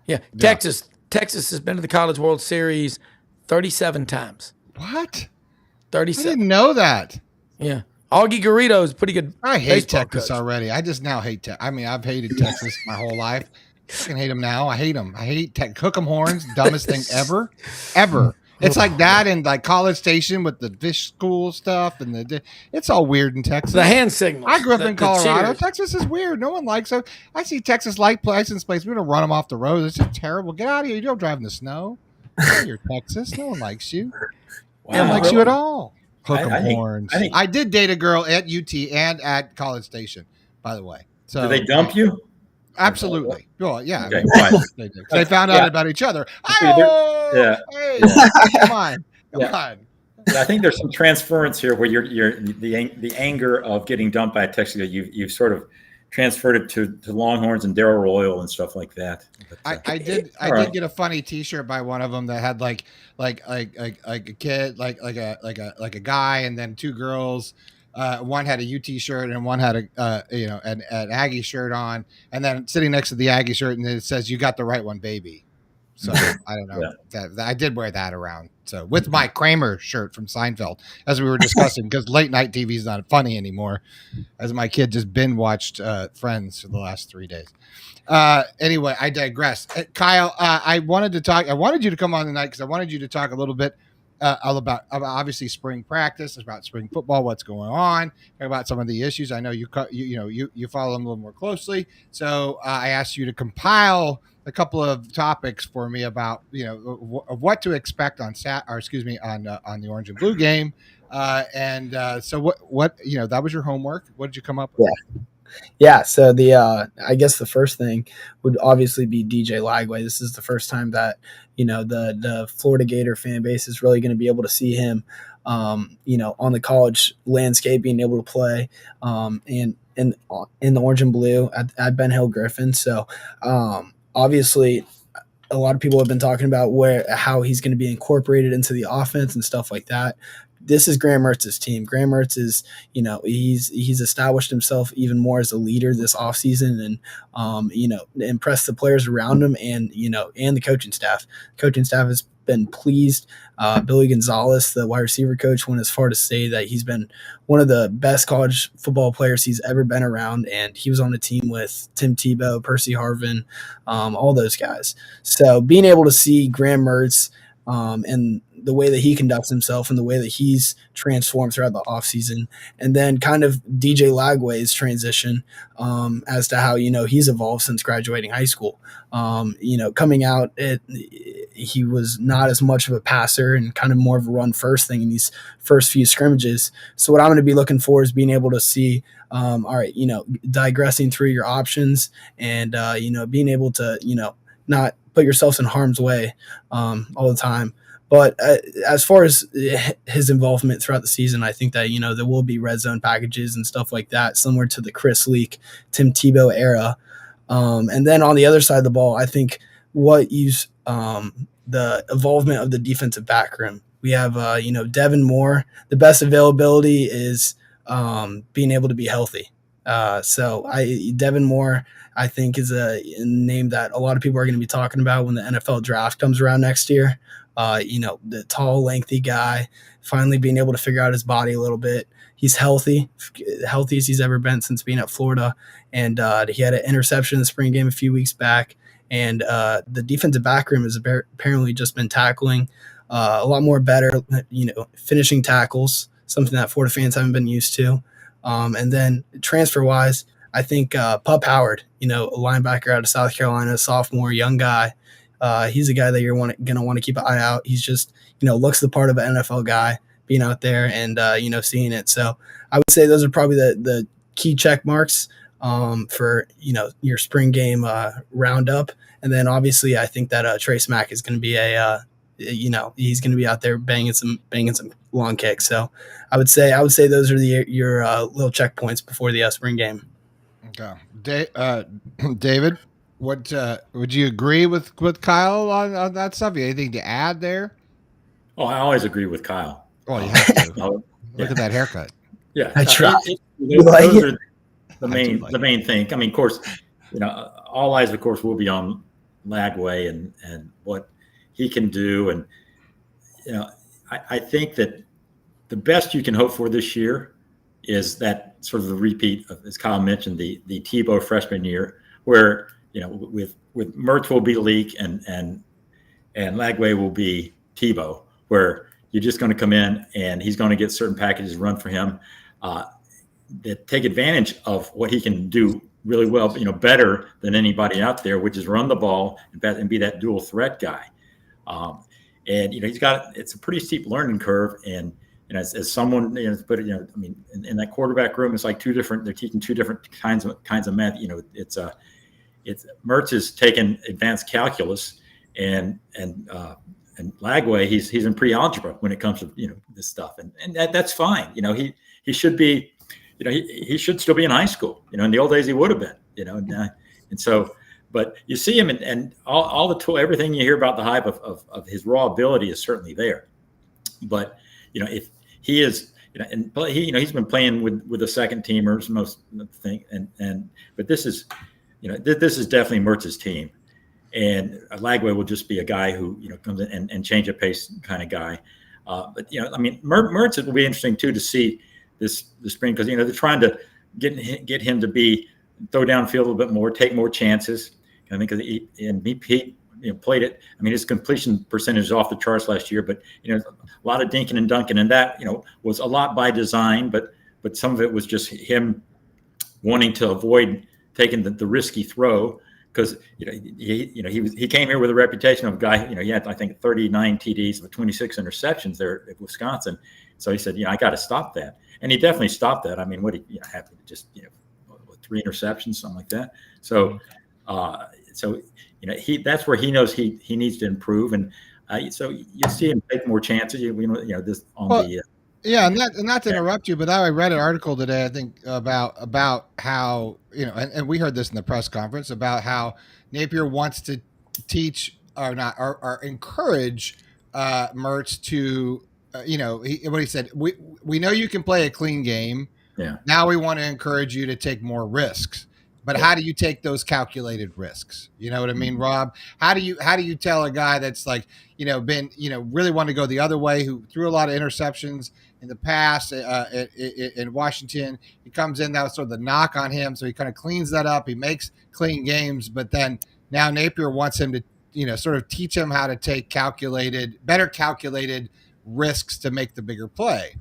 Yeah. Texas has been to the College World Series 37 times. What? 37. I didn't know that. Yeah. Augie Garrido is pretty good. I hate Texas coach. already. I just now hate Texas. I mean, I've hated Texas my whole life. I can hate them now. I hate them. I hate Hook 'em horns. Dumbest thing ever. It's like that in like College Station with the fish school stuff and it's all weird in Texas. The hand signals. I grew up in Colorado. cheers. Texas is weird. No one likes it. I see Texas license plates. We're gonna run them off the road. It's just terrible. Get out of here. You don't drive in the snow. You're Texas. No one likes you. Wow. No one likes you at all. Hook 'em I think- horns. I think- I did date a girl at UT and at College Station, by the way. So Do they dump you? Absolutely. Well, yeah. Okay, I mean, fine. they did. They found out about each other. Yeah. Hey, Yeah. come on. Come on. Yeah, I think there's some transference here where you're the anger of getting dumped by a Texas guy. You've sort of transferred it to Longhorns and Darrell Royal and stuff like that. But, I did get a funny T-shirt by one of them that had like a kid like a guy and then two girls. One had a UT shirt and one had an Aggie shirt on, and then sitting next to the Aggie shirt and it says, "You got the right one, baby." So I don't know. That I did wear that around. So with my Kramer shirt from Seinfeld, as we were discussing, because late night TV is not funny anymore, as my kid just binge watched Friends for the last 3 days. Anyway, I digress. Kyle, I wanted you to come on tonight because I wanted you to talk a little bit all about obviously spring practice, about spring football, what's going on, about some of the issues. I know you follow them a little more closely. So I asked you to compile a couple of topics for me about what to expect on on the Orange and Blue game. So what that was your homework. What did you come up with? Yeah. So I guess the first thing would obviously be DJ Lagway. This is the first time that the Florida Gator fan base is really going to be able to see him, on the college landscape, being able to play, and in the Orange and Blue at Ben Hill Griffin. So obviously, a lot of people have been talking about how he's going to be incorporated into the offense and stuff like that. This is Graham Mertz's team. Graham Mertz is, he's established himself even more as a leader this offseason and, impressed the players around him and the coaching staff. The coaching staff has been pleased. Billy Gonzalez, the wide receiver coach, went as far to say that he's been one of the best college football players he's ever been around, and he was on a team with Tim Tebow, Percy Harvin, all those guys. So being able to see Graham Mertz and the way that he conducts himself and the way that he's transformed throughout the offseason, and then kind of DJ Lagway's transition as to how, he's evolved since graduating high school. Coming out, he was not as much of a passer and kind of more of a run first thing in these first few scrimmages. So what I'm going to be looking for is being able to see, all right, digressing through your options and, being able to, not put yourself in harm's way all the time. But as far as his involvement throughout the season, I think that, there will be red zone packages and stuff like that, similar to the Chris Leak, Tim Tebow era. And then on the other side of the ball, I think the involvement of the defensive back room. We have, Devin Moore. The best availability is being able to be healthy. Devin Moore, I think, is a name that a lot of people are going to be talking about when the NFL draft comes around next year. The tall, lengthy guy, finally being able to figure out his body a little bit. He's healthy as he's ever been since being at Florida. And he had an interception in the spring game a few weeks back. And the defensive back room has apparently just been tackling a lot more better, finishing tackles, something that Florida fans haven't been used to. And then transfer-wise, I think Pup Howard, a linebacker out of South Carolina, sophomore, young guy. He's a guy that you're going to want to keep an eye out. He's just, looks the part of an NFL guy, being out there and, seeing it. So I would say those are probably the key check marks for, your spring game roundup. And then obviously I think that Trace Mack is going to be he's going to be out there banging some long kicks. So I would say those are your little checkpoints before the spring game. Okay. David, what would you agree with Kyle on that stuff? You anything to add there? Oh, I always agree with Kyle. Oh, you have to. Look at that haircut. Yeah, I try. Those are the main thing. I mean, of course, all eyes, of course, will be on Lagway and what he can do, and I think that the best you can hope for this year is that sort of the repeat of, as Kyle mentioned, the Tebow freshman year, where with Mertz will be Leak and Lagway will be Tebow, where you're just going to come in and he's going to get certain packages run for him that take advantage of what he can do really well, better than anybody out there, which is run the ball and be that dual threat guy. And it's a pretty steep learning curve. And as someone, but in that quarterback room, it's like they're teaching two different kinds of math. It's Mertz is taking advanced calculus, and Lagway, he's in pre-algebra when it comes to this stuff, and that's fine. He should be, he should still be in high school. In the old days he would have been. And so, but you see him, and all the tool, everything you hear about the hype of his raw ability is certainly there. But if he is, he's been playing with the second teamers most of the thing, but this is, this is definitely Mertz's team. And Lagway will just be a guy who comes in and change of pace kind of guy. But Mertz, it will be interesting too to see this spring, because they're trying to get him to throw downfield a little bit more, take more chances. I think he played it. His completion percentage is off the charts last year, but a lot of dinking and dunking, and that was a lot by design, but some of it was just him wanting to avoid taking the risky throw. Because he came here with a reputation of a guy. He had, I think, 39 TDs with 26 interceptions there at Wisconsin. So he said, I got to stop that, and he definitely stopped that. What he had just 3 interceptions, something like that. So that's where he knows he needs to improve, and so you see him take more chances. This on the. Yeah, and not to interrupt you, but I read an article today, I think, about how, and we heard this in the press conference, about how Napier wants to teach or encourage Mertz to, what he said, we know you can play a clean game. Yeah. Now we want to encourage you to take more risks. But how do you take those calculated risks? You know what I mean, Rob? How do you tell a guy that's like, been, really wanted to go the other way, who threw a lot of interceptions in the past in Washington? He comes in, that was sort of the knock on him. So he kind of cleans that up. He makes clean games, but then now Napier wants him to, sort of teach him how to take better calculated risks to make the bigger play.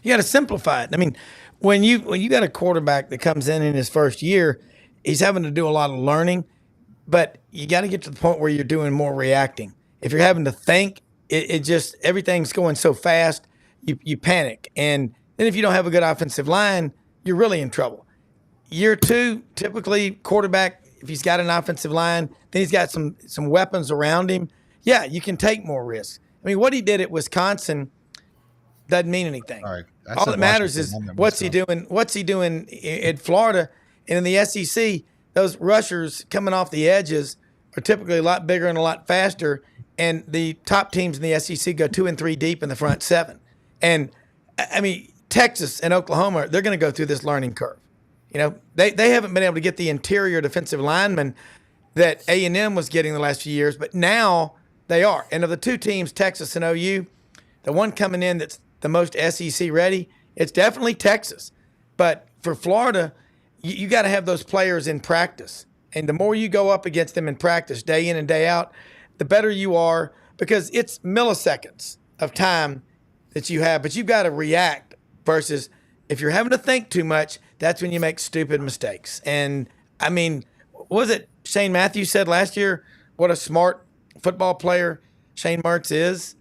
You got to simplify it. When you got a quarterback that comes in his first year, he's having to do a lot of learning, but you got to get to the point where you're doing more reacting. If you're having to think, it just, everything's going so fast, you panic. And then if you don't have a good offensive line, you're really in trouble. Year 2, typically quarterback, if he's got an offensive line, then he's got some weapons around him. Yeah, you can take more risks. What he did at Wisconsin doesn't mean anything. All that matters is what's he doing. What's he doing in Florida and in the SEC? Those rushers coming off the edges are typically a lot bigger and a lot faster. And the top teams in the SEC go 2 and 3 deep in the front 7. And Texas and Oklahoma, they're going to go through this learning curve. They haven't been able to get the interior defensive linemen that A&M was getting the last few years, but now they are. And of the 2 teams, Texas and OU, the one coming in that's the most SEC ready, it's definitely Texas. But for Florida, you got to have those players in practice. And the more you go up against them in practice day in and day out, the better you are, because it's milliseconds of time that you have. But you've got to react, versus if you're having to think too much, that's when you make stupid mistakes. And what was it Shane Matthews said last year? What a smart football player Shane Mertz is.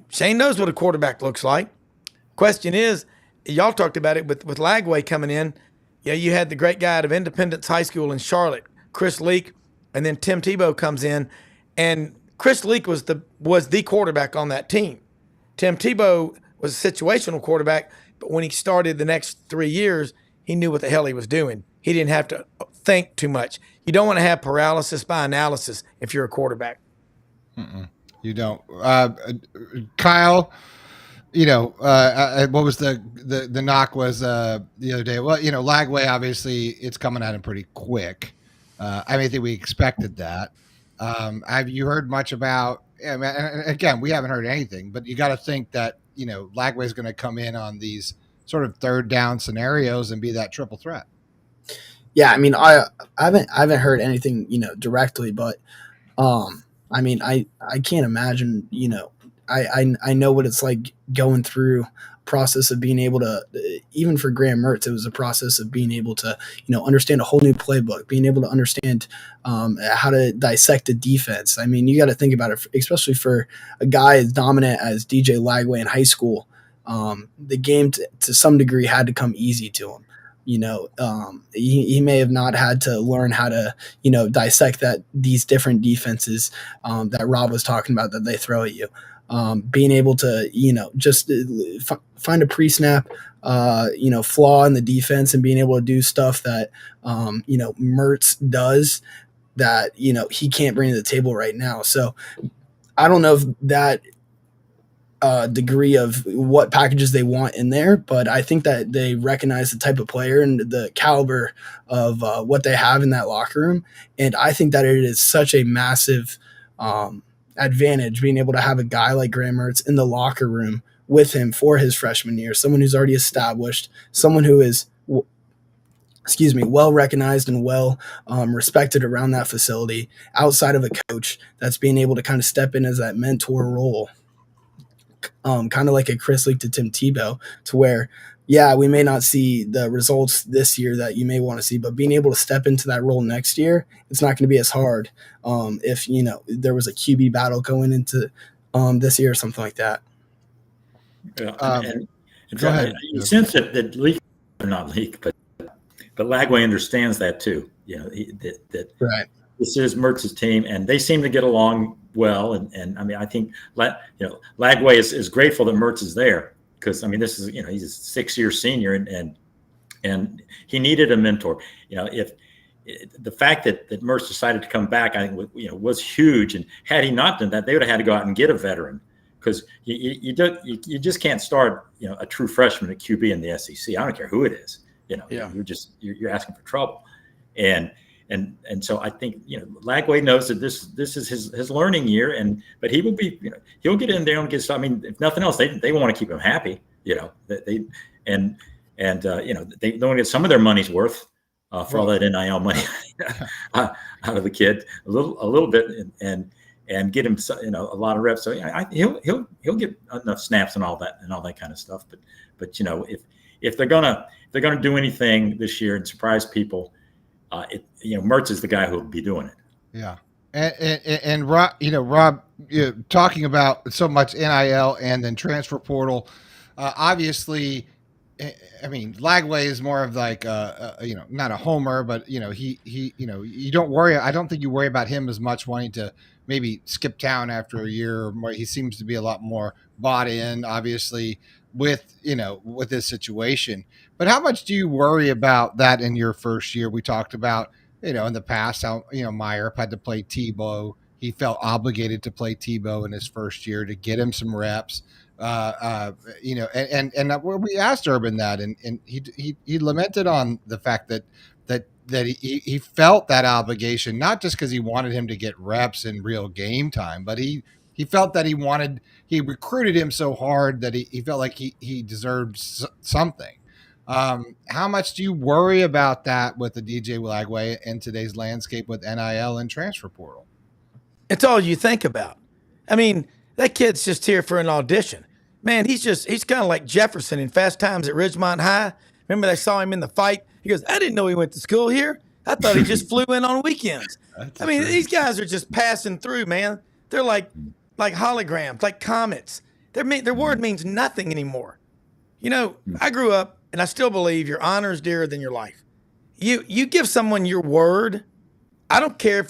Shane knows what a quarterback looks like. Question is, y'all talked about it with Lagway coming in. Yeah, you had the great guy out of Independence High School in Charlotte, Chris Leak, and then Tim Tebow comes in, and Chris Leak was the quarterback on that team. Tim Tebow was a situational quarterback, but when he started the next 3 years, he knew what the hell he was doing. He didn't have to think too much. You don't want to have paralysis by analysis if you're a quarterback. You don't. Kyle, what was the knock was the other day? Well, Lagway, obviously it's coming at him pretty quick. I think we expected that. Have you heard much about, again, we haven't heard anything, but you got to think that, Lagway is going to come in on these sort of third down scenarios and be that triple threat. Yeah. I haven't heard anything, directly, but, I mean, I can't imagine, I know what it's like going through process of being able to, even for Graham Mertz, it was a process of being able to, understand a whole new playbook, being able to understand how to dissect a defense. I mean, you got to think about it, especially for a guy as dominant as DJ Lagway in high school. The game to some degree had to come easy to him. He may have not had to learn how to, dissect these different defenses that Rob was talking about that they throw at you. Being able to, just find a pre-snap, flaw in the defense and being able to do stuff that, Mertz does that, he can't bring to the table right now. So I don't know if that degree of what packages they want in there, but I think that they recognize the type of player and the caliber of what they have in that locker room. And I think that it is such a massive advantage being able to have a guy like Graham Mertz in the locker room with him for his freshman year, someone who's already established, someone who is well recognized and well respected around that facility, outside of a coach that's being able to kind of step in as that mentor role. Kind of like a Chris Leak to Tim Tebow, to where, yeah, we may not see the results this year that you may want to see, but being able to step into that role next year, it's not going to be as hard if, there was a QB battle going into this year or something like that. Yeah, and go ahead. You sense that Leak, or not Leak, but Lagway understands that too. That right. This is Mertz's team, and they seem to get along well. And I mean, I think Lagway is grateful that Mertz is there, because I mean, this is he's a 6-year senior, and he needed a mentor. If the fact that Mertz decided to come back, I think was huge. And had he not done that, they would have had to go out and get a veteran, because you just can't start a true freshman at QB in the SEC. I don't care who it is. You're asking for trouble. And so I think Lagway knows that this is his learning year, but he will be he'll get in there and get. I mean, if nothing else, they want to keep him happy. They want to get some of their money's worth for all that NIL money out of the kid, a little bit, and get him a lot of reps. So he'll get enough snaps and all that kind of stuff. But if they're gonna do anything this year and surprise people. Mertz is the guy who will be doing it. Yeah, and Rob, talking about so much NIL and then transfer portal. Obviously, I mean, Lagway is more of like not a homer, but he you don't worry. I don't think you worry about him as much wanting to maybe skip town after a year or more. He seems to be a lot more bought in, obviously, with this situation. But how much do you worry about that in your first year? We talked about, in the past how, Meyer had to play Tebow. He felt obligated to play Tebow in his first year to get him some reps. And we asked Urban that, and he lamented on the fact that he felt that obligation, not just because he wanted him to get reps in real game time, but he felt that he recruited him so hard that he felt like he deserved something. How much do you worry about that with the DJ Lagway in today's landscape with NIL and transfer portal? It's all you think about. I mean, that kid's just here for an audition. Man, he's kind of like Jefferson in Fast Times at Ridgemont High. Remember they saw him in the fight? He goes, I didn't know he went to school here. I thought he just flew in on weekends. I mean, these guys are just passing through, man. They're like holograms, like comets. Their word means nothing anymore. I grew up, and I still believe your honor is dearer than your life. You give someone your word, I don't care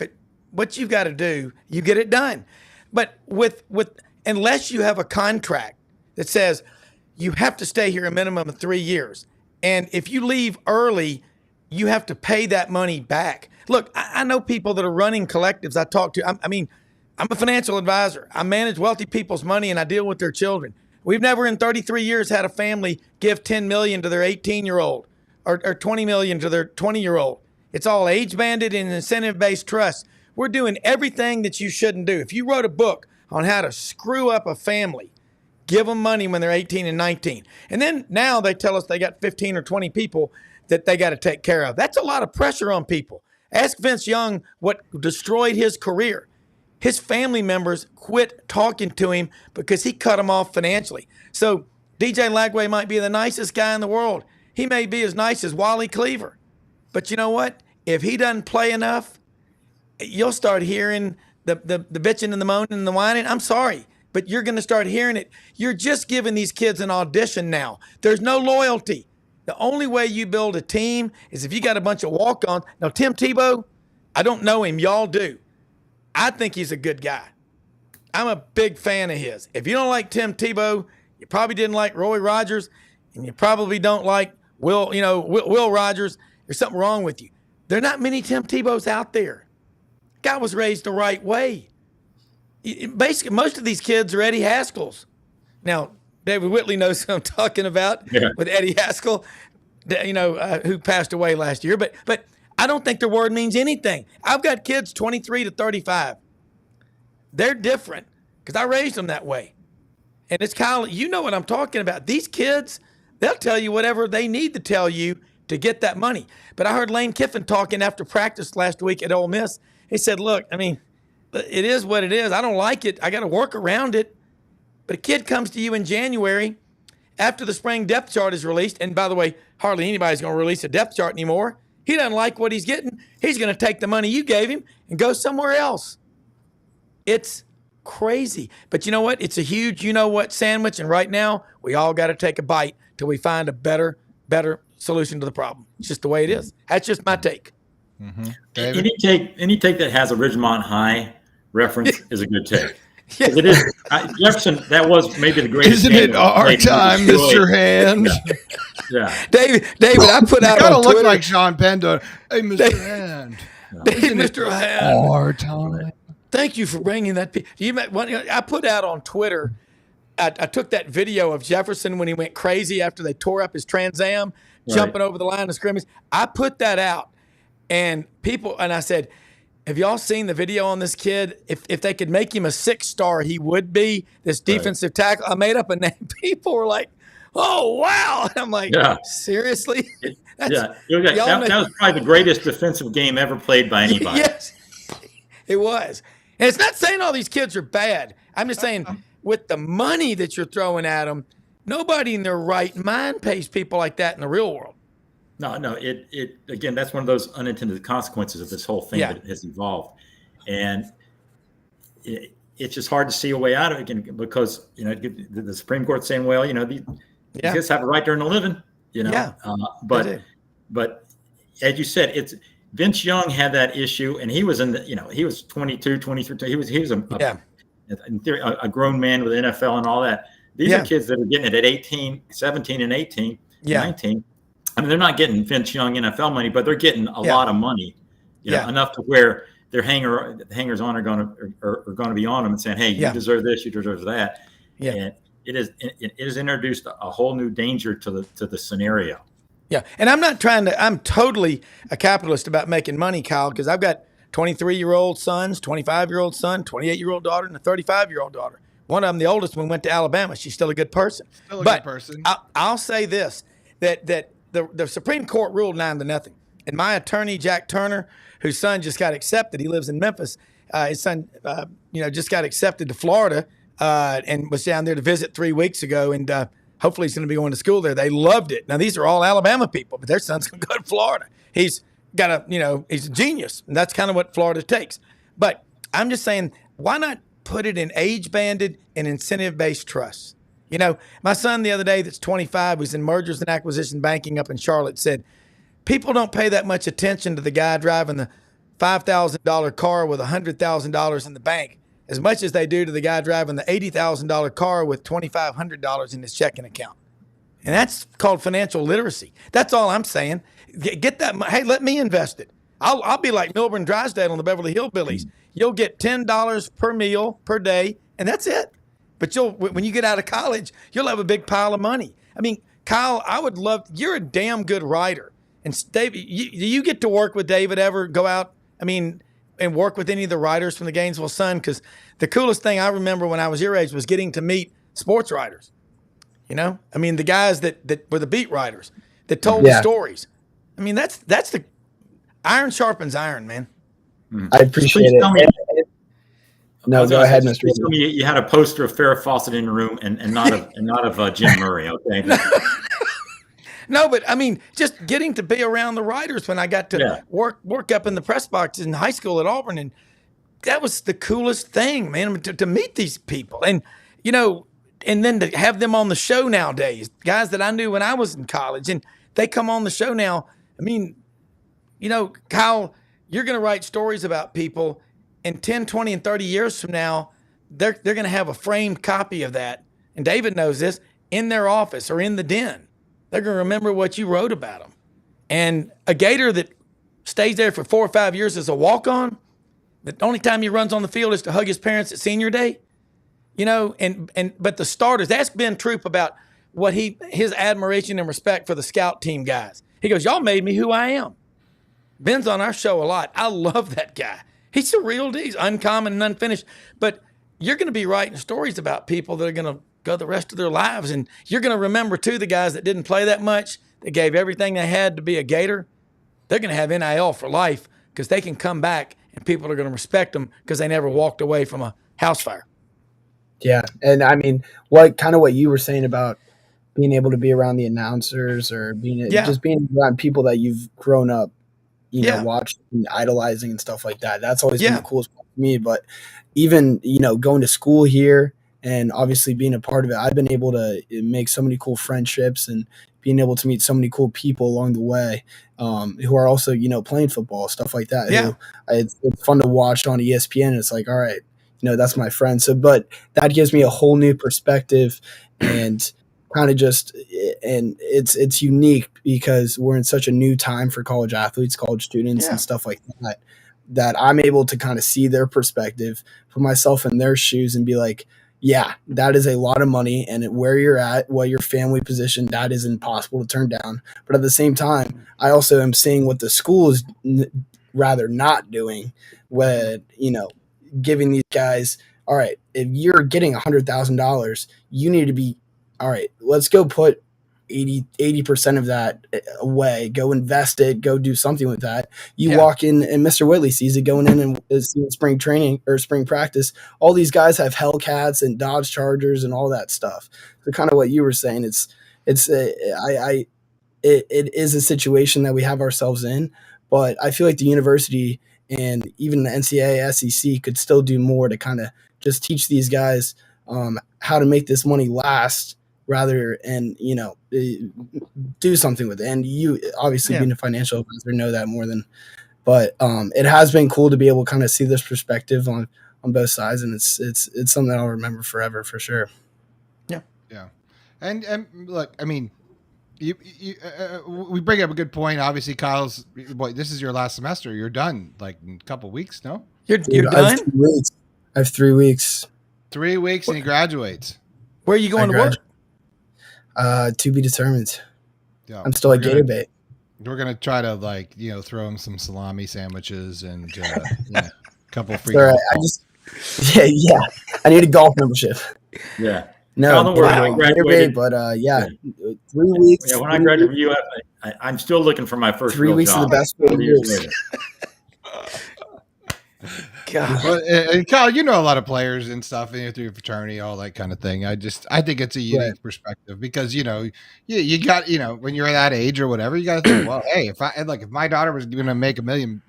what you've got to do, you get it done. But unless you have a contract that says you have to stay here a minimum of 3 years, and if you leave early, you have to pay that money back. Look, I know people that are running collectives I talk to. I'm a financial advisor. I manage wealthy people's money, and I deal with their children. We've never in 33 years had a family give $10 million to their 18-year-old or $20 million to their 20-year-old. It's all age-banded and incentive-based trusts. We're doing everything that you shouldn't do. If you wrote a book on how to screw up a family, give them money when they're 18 and 19. And then now they tell us they got 15 or 20 people that they got to take care of. That's a lot of pressure on people. Ask Vince Young what destroyed his career. his family members quit talking to him because he cut them off financially. So DJ Lagway might be the nicest guy in the world. He may be as nice as Wally Cleaver. But you know what? If he doesn't play enough, you'll start hearing the bitching and the moaning and the whining. I'm sorry, but you're going to start hearing it. You're just giving these kids an audition now. There's no loyalty. The only way you build a team is if you got a bunch of walk-ons. Now, Tim Tebow, I don't know him. Y'all do. I think he's a good guy. I'm a big fan of his. If you don't like Tim Tebow, you probably didn't like Roy Rogers, and you probably don't like Will Rogers. There's something wrong with you. There are not many Tim Tebows out there. Guy was raised the right way. Basically, most of these kids are Eddie Haskell's. Now, David Whitley knows who I'm talking about with Eddie Haskell, who passed away last year. But I don't think their word means anything. I've got kids 23 to 35. They're different because I raised them that way. And it's Kyle, you know what I'm talking about. These kids, they'll tell you whatever they need to tell you to get that money. But I heard Lane Kiffin talking after practice last week at Ole Miss. He said, look, I mean, it is what it is. I don't like it. I got to work around it. But a kid comes to you in January after the spring depth chart is released. And by the way, hardly anybody's going to release a depth chart anymore. He doesn't like what he's getting. He's going to take the money you gave him and go somewhere else. It's crazy. But you know what? It's a huge you-know-what sandwich. And right now, we all got to take a bite till we find a better solution to the problem. It's just the way it is. That's just my take. Mm-hmm. Any take that has a Ridgemont High reference is a good take. Yes. It is Jefferson. That was maybe the greatest. Isn't it our time, Mr. Hand? Yeah. David, I put out on look Twitter. like Sean Penn doing, hey, Mr. Hand. Mr. Hand. Our time. Thank you for bringing that. I put out on Twitter. I took that video of Jefferson when he went crazy after they tore up his Trans Am, jumping over the line of scrimmage. I put that out, and I said, have y'all seen the video on this kid? If they could make him a 6-star, he would be this defensive tackle. I made up a name. People were like, oh, wow. And I'm like, seriously? That was probably the greatest defensive game ever played by anybody. Yes, it was. And it's not saying all these kids are bad. I'm just saying with the money that you're throwing at them, nobody in their right mind pays people like that in the real world. No. It again, that's one of those unintended consequences of this whole thing that has evolved, and it's just hard to see a way out of it again because the Supreme Court's saying, well, these kids have a right to earn a living, but as you said, it's Vince Young had that issue, and he was he was 22, 23, he was in theory a grown man with the NFL and all that. These are kids that are getting it at 18, 17 and 18, 19. I mean, they're not getting Vince Young NFL money, but they're getting a lot of money, enough to where their hangers on are going to be on them and saying, "Hey, you deserve this, you deserve that." Yeah, and it has introduced a whole new danger to the scenario. Yeah, and I'm totally a capitalist about making money, Kyle, because I've got 23-year-old sons, 25-year-old son, 28-year-old daughter, and a 35-year-old daughter. One of them, the oldest one, went to Alabama. She's still a good person. Good person. I'll say this, that the Supreme Court ruled 9-0. And my attorney, Jack Turner, whose son just got accepted, he lives in Memphis. His son, just got accepted to Florida and was down there to visit 3 weeks ago. And hopefully he's going to be going to school there. They loved it. Now, these are all Alabama people, but their son's going to go to Florida. He's got he's a genius. And that's kind of what Florida takes. But I'm just saying, why not put it in age-banded and incentive-based trusts? My son the other day that's 25, who's in mergers and acquisition banking up in Charlotte, said, people don't pay that much attention to the guy driving the $5,000 car with $100,000 in the bank as much as they do to the guy driving the $80,000 car with $2,500 in his checking account. And that's called financial literacy. That's all I'm saying. Get that. Hey, let me invest it. I'll be like Milburn Drysdale on the Beverly Hillbillies. You'll get $10 per meal per day, and that's it. But when you get out of college, you'll have a big pile of money. I mean, Kyle, you're a damn good writer. And Dave, do you get to work with David ever, go out, and work with any of the writers from the Gainesville Sun? Because the coolest thing I remember when I was your age was getting to meet sports writers. The guys that were the beat writers that told the stories. That's the iron sharpens iron, man. I appreciate it. No, go ahead, Mr. Please tell me you had a poster of Farrah Fawcett in your room and not of Jim Murray. Okay. No, but I mean, just getting to be around the writers when I got to work up in the press box in high school at Auburn, and that was the coolest thing, man, to meet these people. And, you know, and then to have them on the show nowadays, guys that I knew when I was in college, and they come on the show now. I mean, you know, Kyle, you're going to write stories about people, and 10, 20, and 30 years from now, they're going to have a framed copy of that, and David knows this, in their office or in the den. They're going to remember what you wrote about them. And a Gator that stays there for 4 or 5 years as a walk-on, the only time he runs on the field is to hug his parents at senior day, you know, but the starters, ask Ben Troop about what his admiration and respect for the scout team guys. He goes, y'all made me who I am. Ben's on our show a lot. I love that guy. He's a real deal. He's uncommon and unfinished. But you're going to be writing stories about people that are going to go the rest of their lives. And you're going to remember, too, the guys that didn't play that much, that gave everything they had to be a Gator. They're going to have NIL for life because they can come back and people are going to respect them because they never walked away from a house fire. Yeah. And I mean, what you were saying about being able to be around the announcers or just being around people that you've grown up, you know, watching and idolizing and stuff like that. That's always been the coolest part for me. But even, you know, going to school here and obviously being a part of it, I've been able to make so many cool friendships and being able to meet so many cool people along the way who are also, you know, playing football, stuff like that. Yeah. It's fun to watch on ESPN. It's like, all right, you know, that's my friend. So, but that gives me a whole new perspective and kind of and it's unique because we're in such a new time for college athletes, college students and stuff like that I'm able to kind of see their perspective, put myself in their shoes and be like, yeah, that is a lot of money. And where you're at, what your family position, that is impossible to turn down. But at the same time, I also am seeing what the school is rather not doing when, you know, giving these guys, all right, if you're getting $100,000, you need to be, all right, let's go put 80% of that away, go invest it, go do something with that. You walk in and Mr. Whitley sees it going in and is spring training or spring practice. All these guys have Hellcats and Dodge Chargers and all that stuff. So kind of what you were saying, it is a situation that we have ourselves in, but I feel like the university and even the NCAA, SEC could still do more to kind of just teach these guys how to make this money last rather and, you know, do something with it. And you obviously being a financial advisor know that more than, but it has been cool to be able to kind of see this perspective on both sides. And it's something that I'll remember forever for sure. Yeah. Yeah. And look, I mean, we bring up a good point. Obviously, Kyle's, boy, this is your last semester. You're done like in a couple of weeks. No, you're done. I have 3 weeks. 3 weeks and he graduates. Where are you going to work? To be determined. Yeah, I'm still at Gator Bait. We're gonna try to throw him some salami sandwiches and a couple free. All right, yeah. I need a golf membership. Yeah. No, when I graduated, but 3 weeks. Yeah, when I graduated from UF, I'm still looking for my first 3 weeks job. of the best 4 years. God. And Kyle, you know a lot of players and stuff through your fraternity, all that kind of thing. I think it's a unique perspective because you got when you're that age or whatever, you got to think, well, hey, if my daughter was going to make $1 million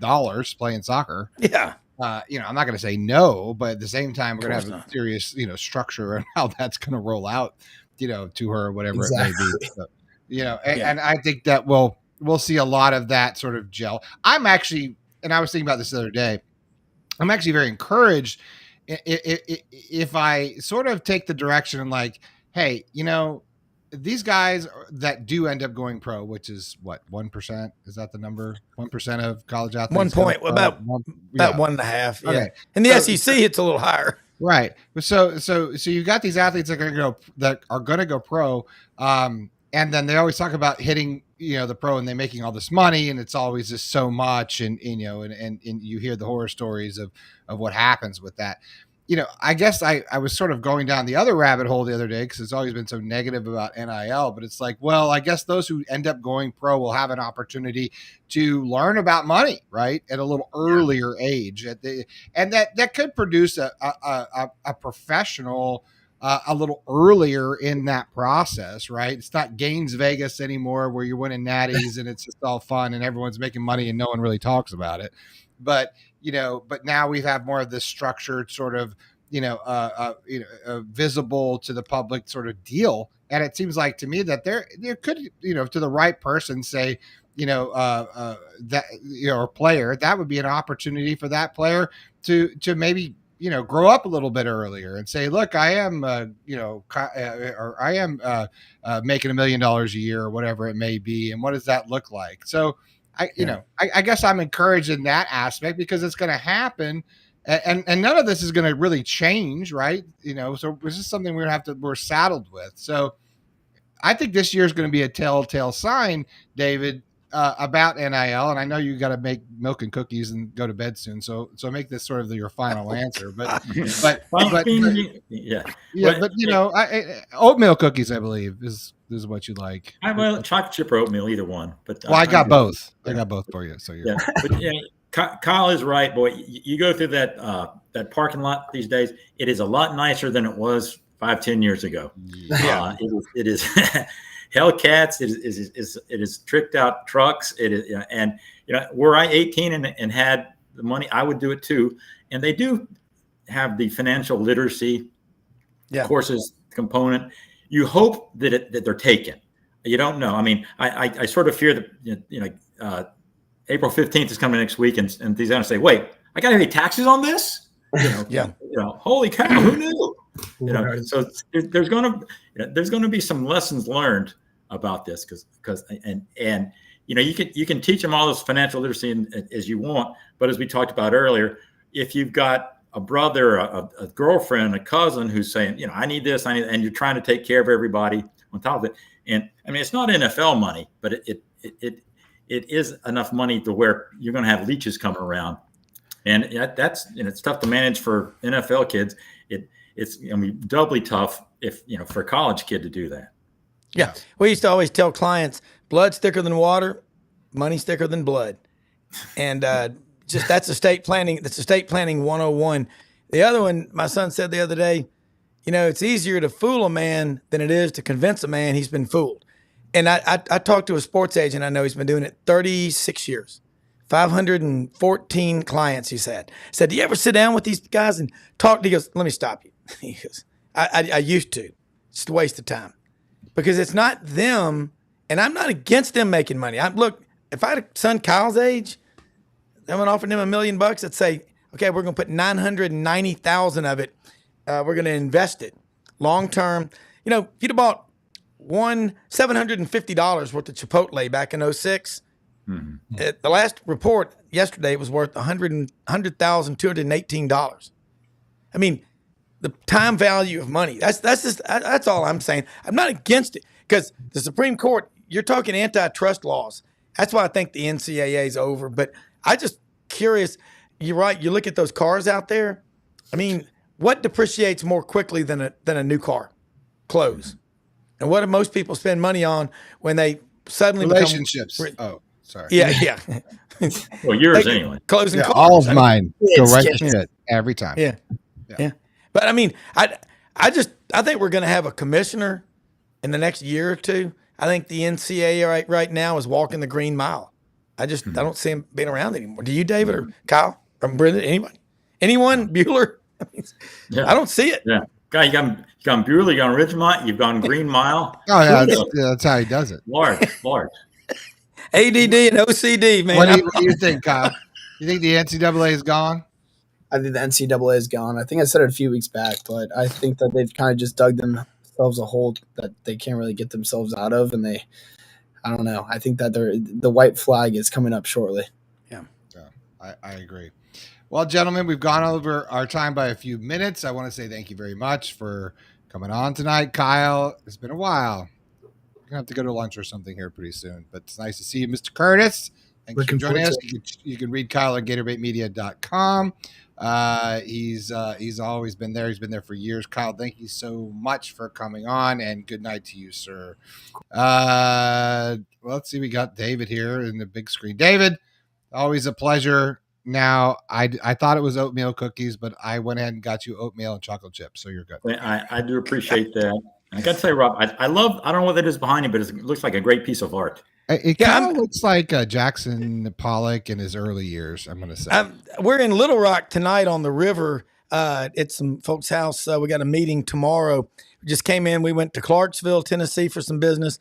playing soccer, I'm not going to say no, but at the same time, we're going to have a serious structure and how that's going to roll out, to her or whatever it may be. So, and I think that we'll see a lot of that sort of gel. I'm actually, and I was thinking about this the other day. I'm actually very encouraged if I sort of take the direction and like, hey, these guys that do end up going pro, which is what, 1%? Is that the number? 1% of college athletes? 1 point, about 1.5. Yeah. Okay. And the SEC, it's a little higher. Right. So you've got these athletes that are going to go pro. And then they always talk about hitting, the pro and they're making all this money and it's always just so much. And you hear the horror stories of what happens with that. I guess I was sort of going down the other rabbit hole the other day because it's always been so negative about NIL, but it's like, well, I guess those who end up going pro will have an opportunity to learn about money, right, at a little earlier age, and that could produce a professional a little earlier in that process, right? It's not Gaines Vegas anymore where you're winning natties and it's just all fun and everyone's making money and no one really talks about it. But but now we have more of this structured sort of, visible to the public sort of deal. And it seems like to me that there could, to the right person say, that, or player, that would be an opportunity for that player to maybe, grow up a little bit earlier and say, look, I am, or I am making $1 million a year or whatever it may be. And what does that look like? So, I guess I'm encouraged in that aspect because it's going to happen, and none of this is going to really change, right? So this is something we're saddled with. So I think this year is going to be a telltale sign, David, about NIL. And I know you got to make milk and cookies and go to bed soon. So make this sort of your final answer. But oatmeal cookies, I believe, is what you like. Well, chocolate chip or oatmeal, either one. But I got both. I got both for you. So but Kyle is right, boy. You go through that parking lot these days. It is a lot nicer than it was 5-10 years ago. Yeah, it is. Hellcats. It is tricked out trucks. It is, and were I 18 and had the money, I would do it too. And they do have the financial literacy courses component. You hope that they're taken. You don't know. I mean, I sort of fear that April 15th is coming next week, and these going to say, "Wait, I got to pay taxes on this?" Holy cow, who knew? So there's going to be some lessons learned about this because you can teach them all this financial literacy as you want, but as we talked about earlier, if you've got a brother, a girlfriend, a cousin who's saying, I need this, and you're trying to take care of everybody on top of it. And I mean, it's not NFL money, but it is enough money to where you're going to have leeches coming around. And that's, it's tough to manage for NFL kids. It's going to be doubly tough if, for a college kid to do that. Yeah. We used to always tell clients, blood's thicker than water, money's thicker than blood. And, that's estate planning. That's estate planning 101. The other one, my son said the other day, it's easier to fool a man than it is to convince a man he's been fooled. And I talked to a sports agent. I know he's been doing it 36 years, 514 clients. He said, do you ever sit down with these guys and talk? He goes, let me stop you. He goes, I used to. It's a waste of time because it's not them. And I'm not against them making money. Look, if I had a son Kyle's age, someone offered him $1 million, I'd say, okay, we're going to put 990,000 of it. We're going to invest it long term. If you'd have bought $750 worth of Chipotle back in 2006, the last report yesterday was worth $100,218. I mean, the time value of money. That's all I'm saying. I'm not against it because the Supreme Court. You're talking antitrust laws. That's why I think the NCAA is over. But I just curious. You're right. You look at those cars out there. I mean, what depreciates more quickly than a new car? Clothes. And what do most people spend money on when they suddenly relationships? Oh, sorry. Yeah. Well, yours anyway. Clothes and cars. All of mine go right to shit every time. Yeah. But I mean, I think we're going to have a commissioner in the next year or two. I think the NCAA right now is walking the green mile. I don't see him being around anymore. Do you, David or Kyle or Brenden? Anyone? Bueller? I don't see it. Yeah. Guy, you gone Bueller, you gone Ridgemont, you've gone Green Mile. Oh yeah, that's how he does it. Large. ADD and OCD, man. What do you think, Kyle? You think the NCAA is gone? I think the NCAA is gone. I think I said it a few weeks back, but I think that they've kind of just dug themselves a hole that they can't really get themselves out of, and I don't know. I think that the white flag is coming up shortly. Yeah, I agree. Well, gentlemen, we've gone over our time by a few minutes. I want to say thank you very much for coming on tonight. Kyle, it's been a while. We're going to have to go to lunch or something here pretty soon, but it's nice to see you. Mr. Curtis, thanks for joining us. You can read Kyle at GatorbaitMedia.com. He's always been there. He's been there for years. Kyle, thank you so much for coming on, and good night to you, sir. Well, let's see. We got David here in the big screen. David, always a pleasure. Now, I thought it was oatmeal cookies, but I went ahead and got you oatmeal and chocolate chips, so you're good. I do appreciate that. I got to say, Rob, I love. I don't know what that is behind you, but it looks like a great piece of art. It kind of looks like Jackson Pollock in his early years, I'm going to say. We're in Little Rock tonight on the river at some folks' house. We got a meeting tomorrow. We just came in. We went to Clarksville, Tennessee for some business,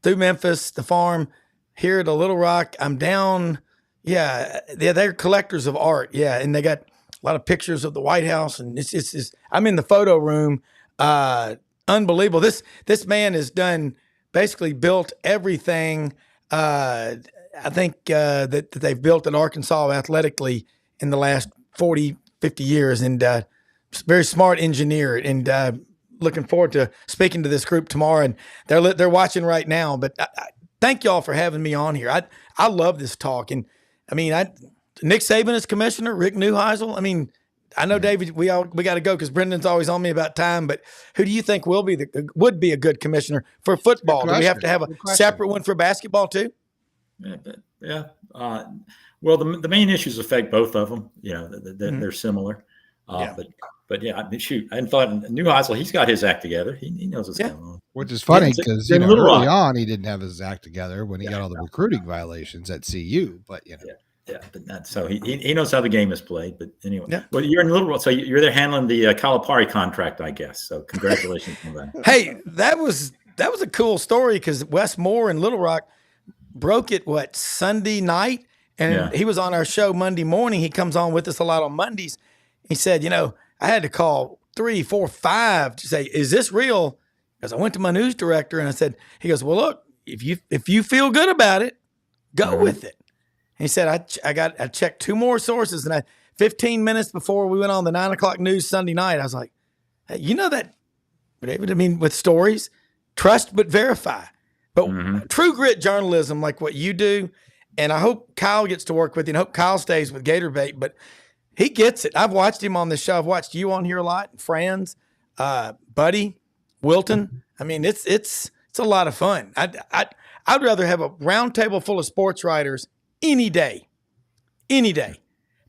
through Memphis, the farm, here at Little Rock. I'm down. Yeah, they're collectors of art. Yeah, and they got a lot of pictures of the White House. And it's I'm in the photo room. Unbelievable. This man has basically built everything I think that they've built at Arkansas athletically in the last 40, 50 years. And very smart engineer. And looking forward to speaking to this group tomorrow. And they're watching right now. But thank y'all for having me on here. I love this talk. And I mean, Nick Saban is commissioner, Rick Neuheisel. I mean, I know, David, we got to go because Brendan's always on me about time. But who do you think would be a good commissioner for football? Do we have to have a separate one for basketball too? Yeah. Well, the main issues affect both of them. You know, they're similar. But yeah, I mean, shoot, I hadn't thought Neuheisel, he's got his act together. He knows what's going on. Which is funny because early on he didn't have his act together when he got all the recruiting violations at CU. But but not so he knows how the game is played. But anyway, well, you're in Little Rock, so you're there handling the Calipari contract, I guess. So congratulations on that. Hey, that was a cool story because Wes Moore in Little Rock broke it Sunday night, and he was on our show Monday morning. He comes on with us a lot on Mondays. He said, I had to call 3, 4, 5 to say, is this real? Because I went to my news director and I said, he goes, well, look, if you feel good about it, go with it. And he said, I checked 2 more sources, and 15 minutes before we went on the 9 o'clock news Sunday night, I was like, hey, you know that, David, I mean, with stories, trust but verify. But true grit journalism like what you do, and I hope Kyle gets to work with you, and I hope Kyle stays with Gator Bait, but he gets it. I've watched him on this show. I've watched you on here a lot, Franz, Buddy, Wilton. I mean, it's a lot of fun. I'd rather have a round table full of sports writers any day,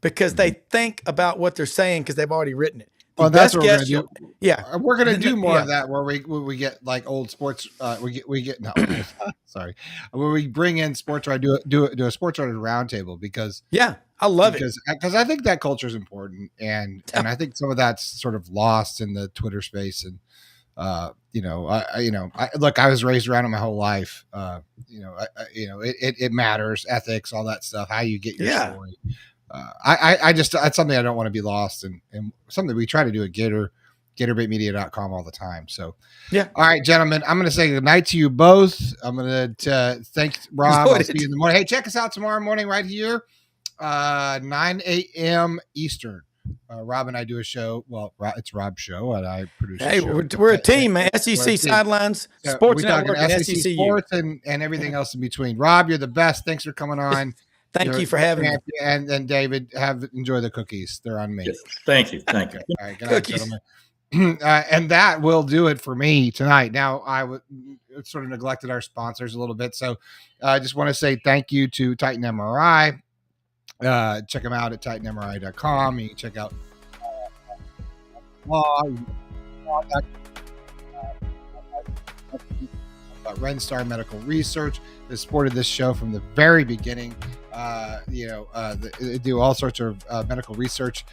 because they think about what they're saying because they've already written it. Well, that's what we're going to do. Yeah, we're going to do more of that where we get like old sports. We get sorry, where we bring in sports writer, do a sports writer roundtable because I love it because I think that culture is important and I think some of that's sort of lost in the Twitter space and look, I was raised around it my whole life. It matters, ethics, all that stuff, how you get your story. That's something I don't want to be lost and something we try to do at GatorBaitMedia.com all the time. So, all right, gentlemen, I'm going to say good night to you both. I'm going to thank Rob. I'll see you in the morning. Hey, check us out tomorrow morning right here, 9 a.m. Eastern. Rob and I do a show. Well, it's Rob's show, and I produce. Hey, we're a team, man. SEC Sidelines, Sports Network, and SEC Sports, and everything else in between. Rob, you're the best. Thanks for coming on. Thank you for having me. And David, enjoy the cookies. They're on me. Yes, thank you. All right, good night, gentlemen. And that will do it for me tonight. Now, I sort of neglected our sponsors a little bit, so I just want to say thank you to Titan MRI. Check them out at titanmri.com. You can check out Renstar Medical Research that supported this show from the very beginning. They do all sorts of medical research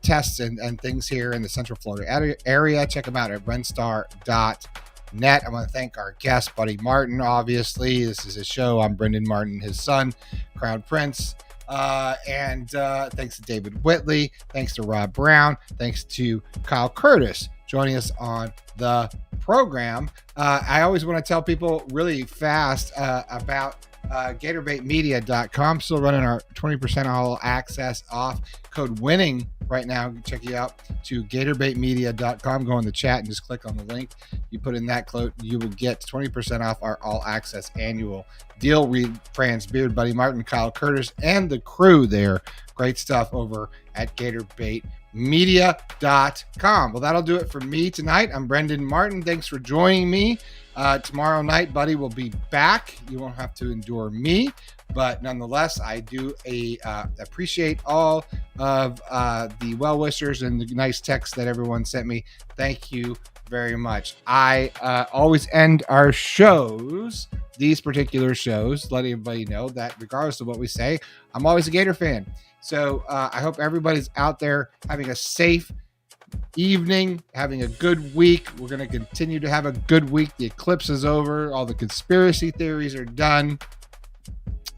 tests and things here in the Central Florida area. Check them out at renstar.net. I want to thank our guest, Buddy Martin. Obviously, this is his show. I'm Brenden Martin, his son, Crown Prince. And thanks to David Whitley. Thanks to Rob Browne. Thanks to Kyle Curtis joining us on the program. I always want to tell people really fast about GatorBaitMedia.com. Still running our 20% all access off code winning right now. Check you out to GatorBaitMedia.com. Go in the chat and just click on the link. You put in that code, you will get 20% off our all access annual deal. Reed, France, Beard, Buddy Martin, Kyle Curtis, and the crew there. Great stuff over at GatorBaitMedia.com. Well, that'll do it for me tonight. I'm Brenden Martin. Thanks for joining me. Tomorrow night, Buddy will be back. You won't have to endure me, but nonetheless, I do appreciate all of the well wishers and the nice texts that everyone sent me. Thank you very much. I always end our shows, these particular shows, letting everybody know that regardless of what we say, I'm always a Gator fan. So I hope everybody's out there having a safe evening, having a good week. We're going to continue to have a good week. The eclipse is over. All the conspiracy theories are done.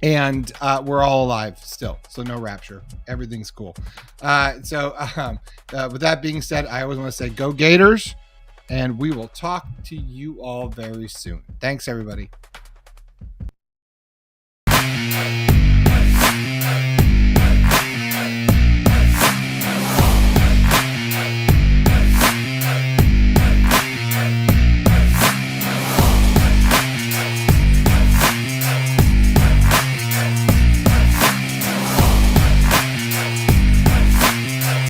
And we're all alive still. So no rapture. Everything's cool. With that being said, I always want to say go Gators. And we will talk to you all very soon. Thanks, everybody.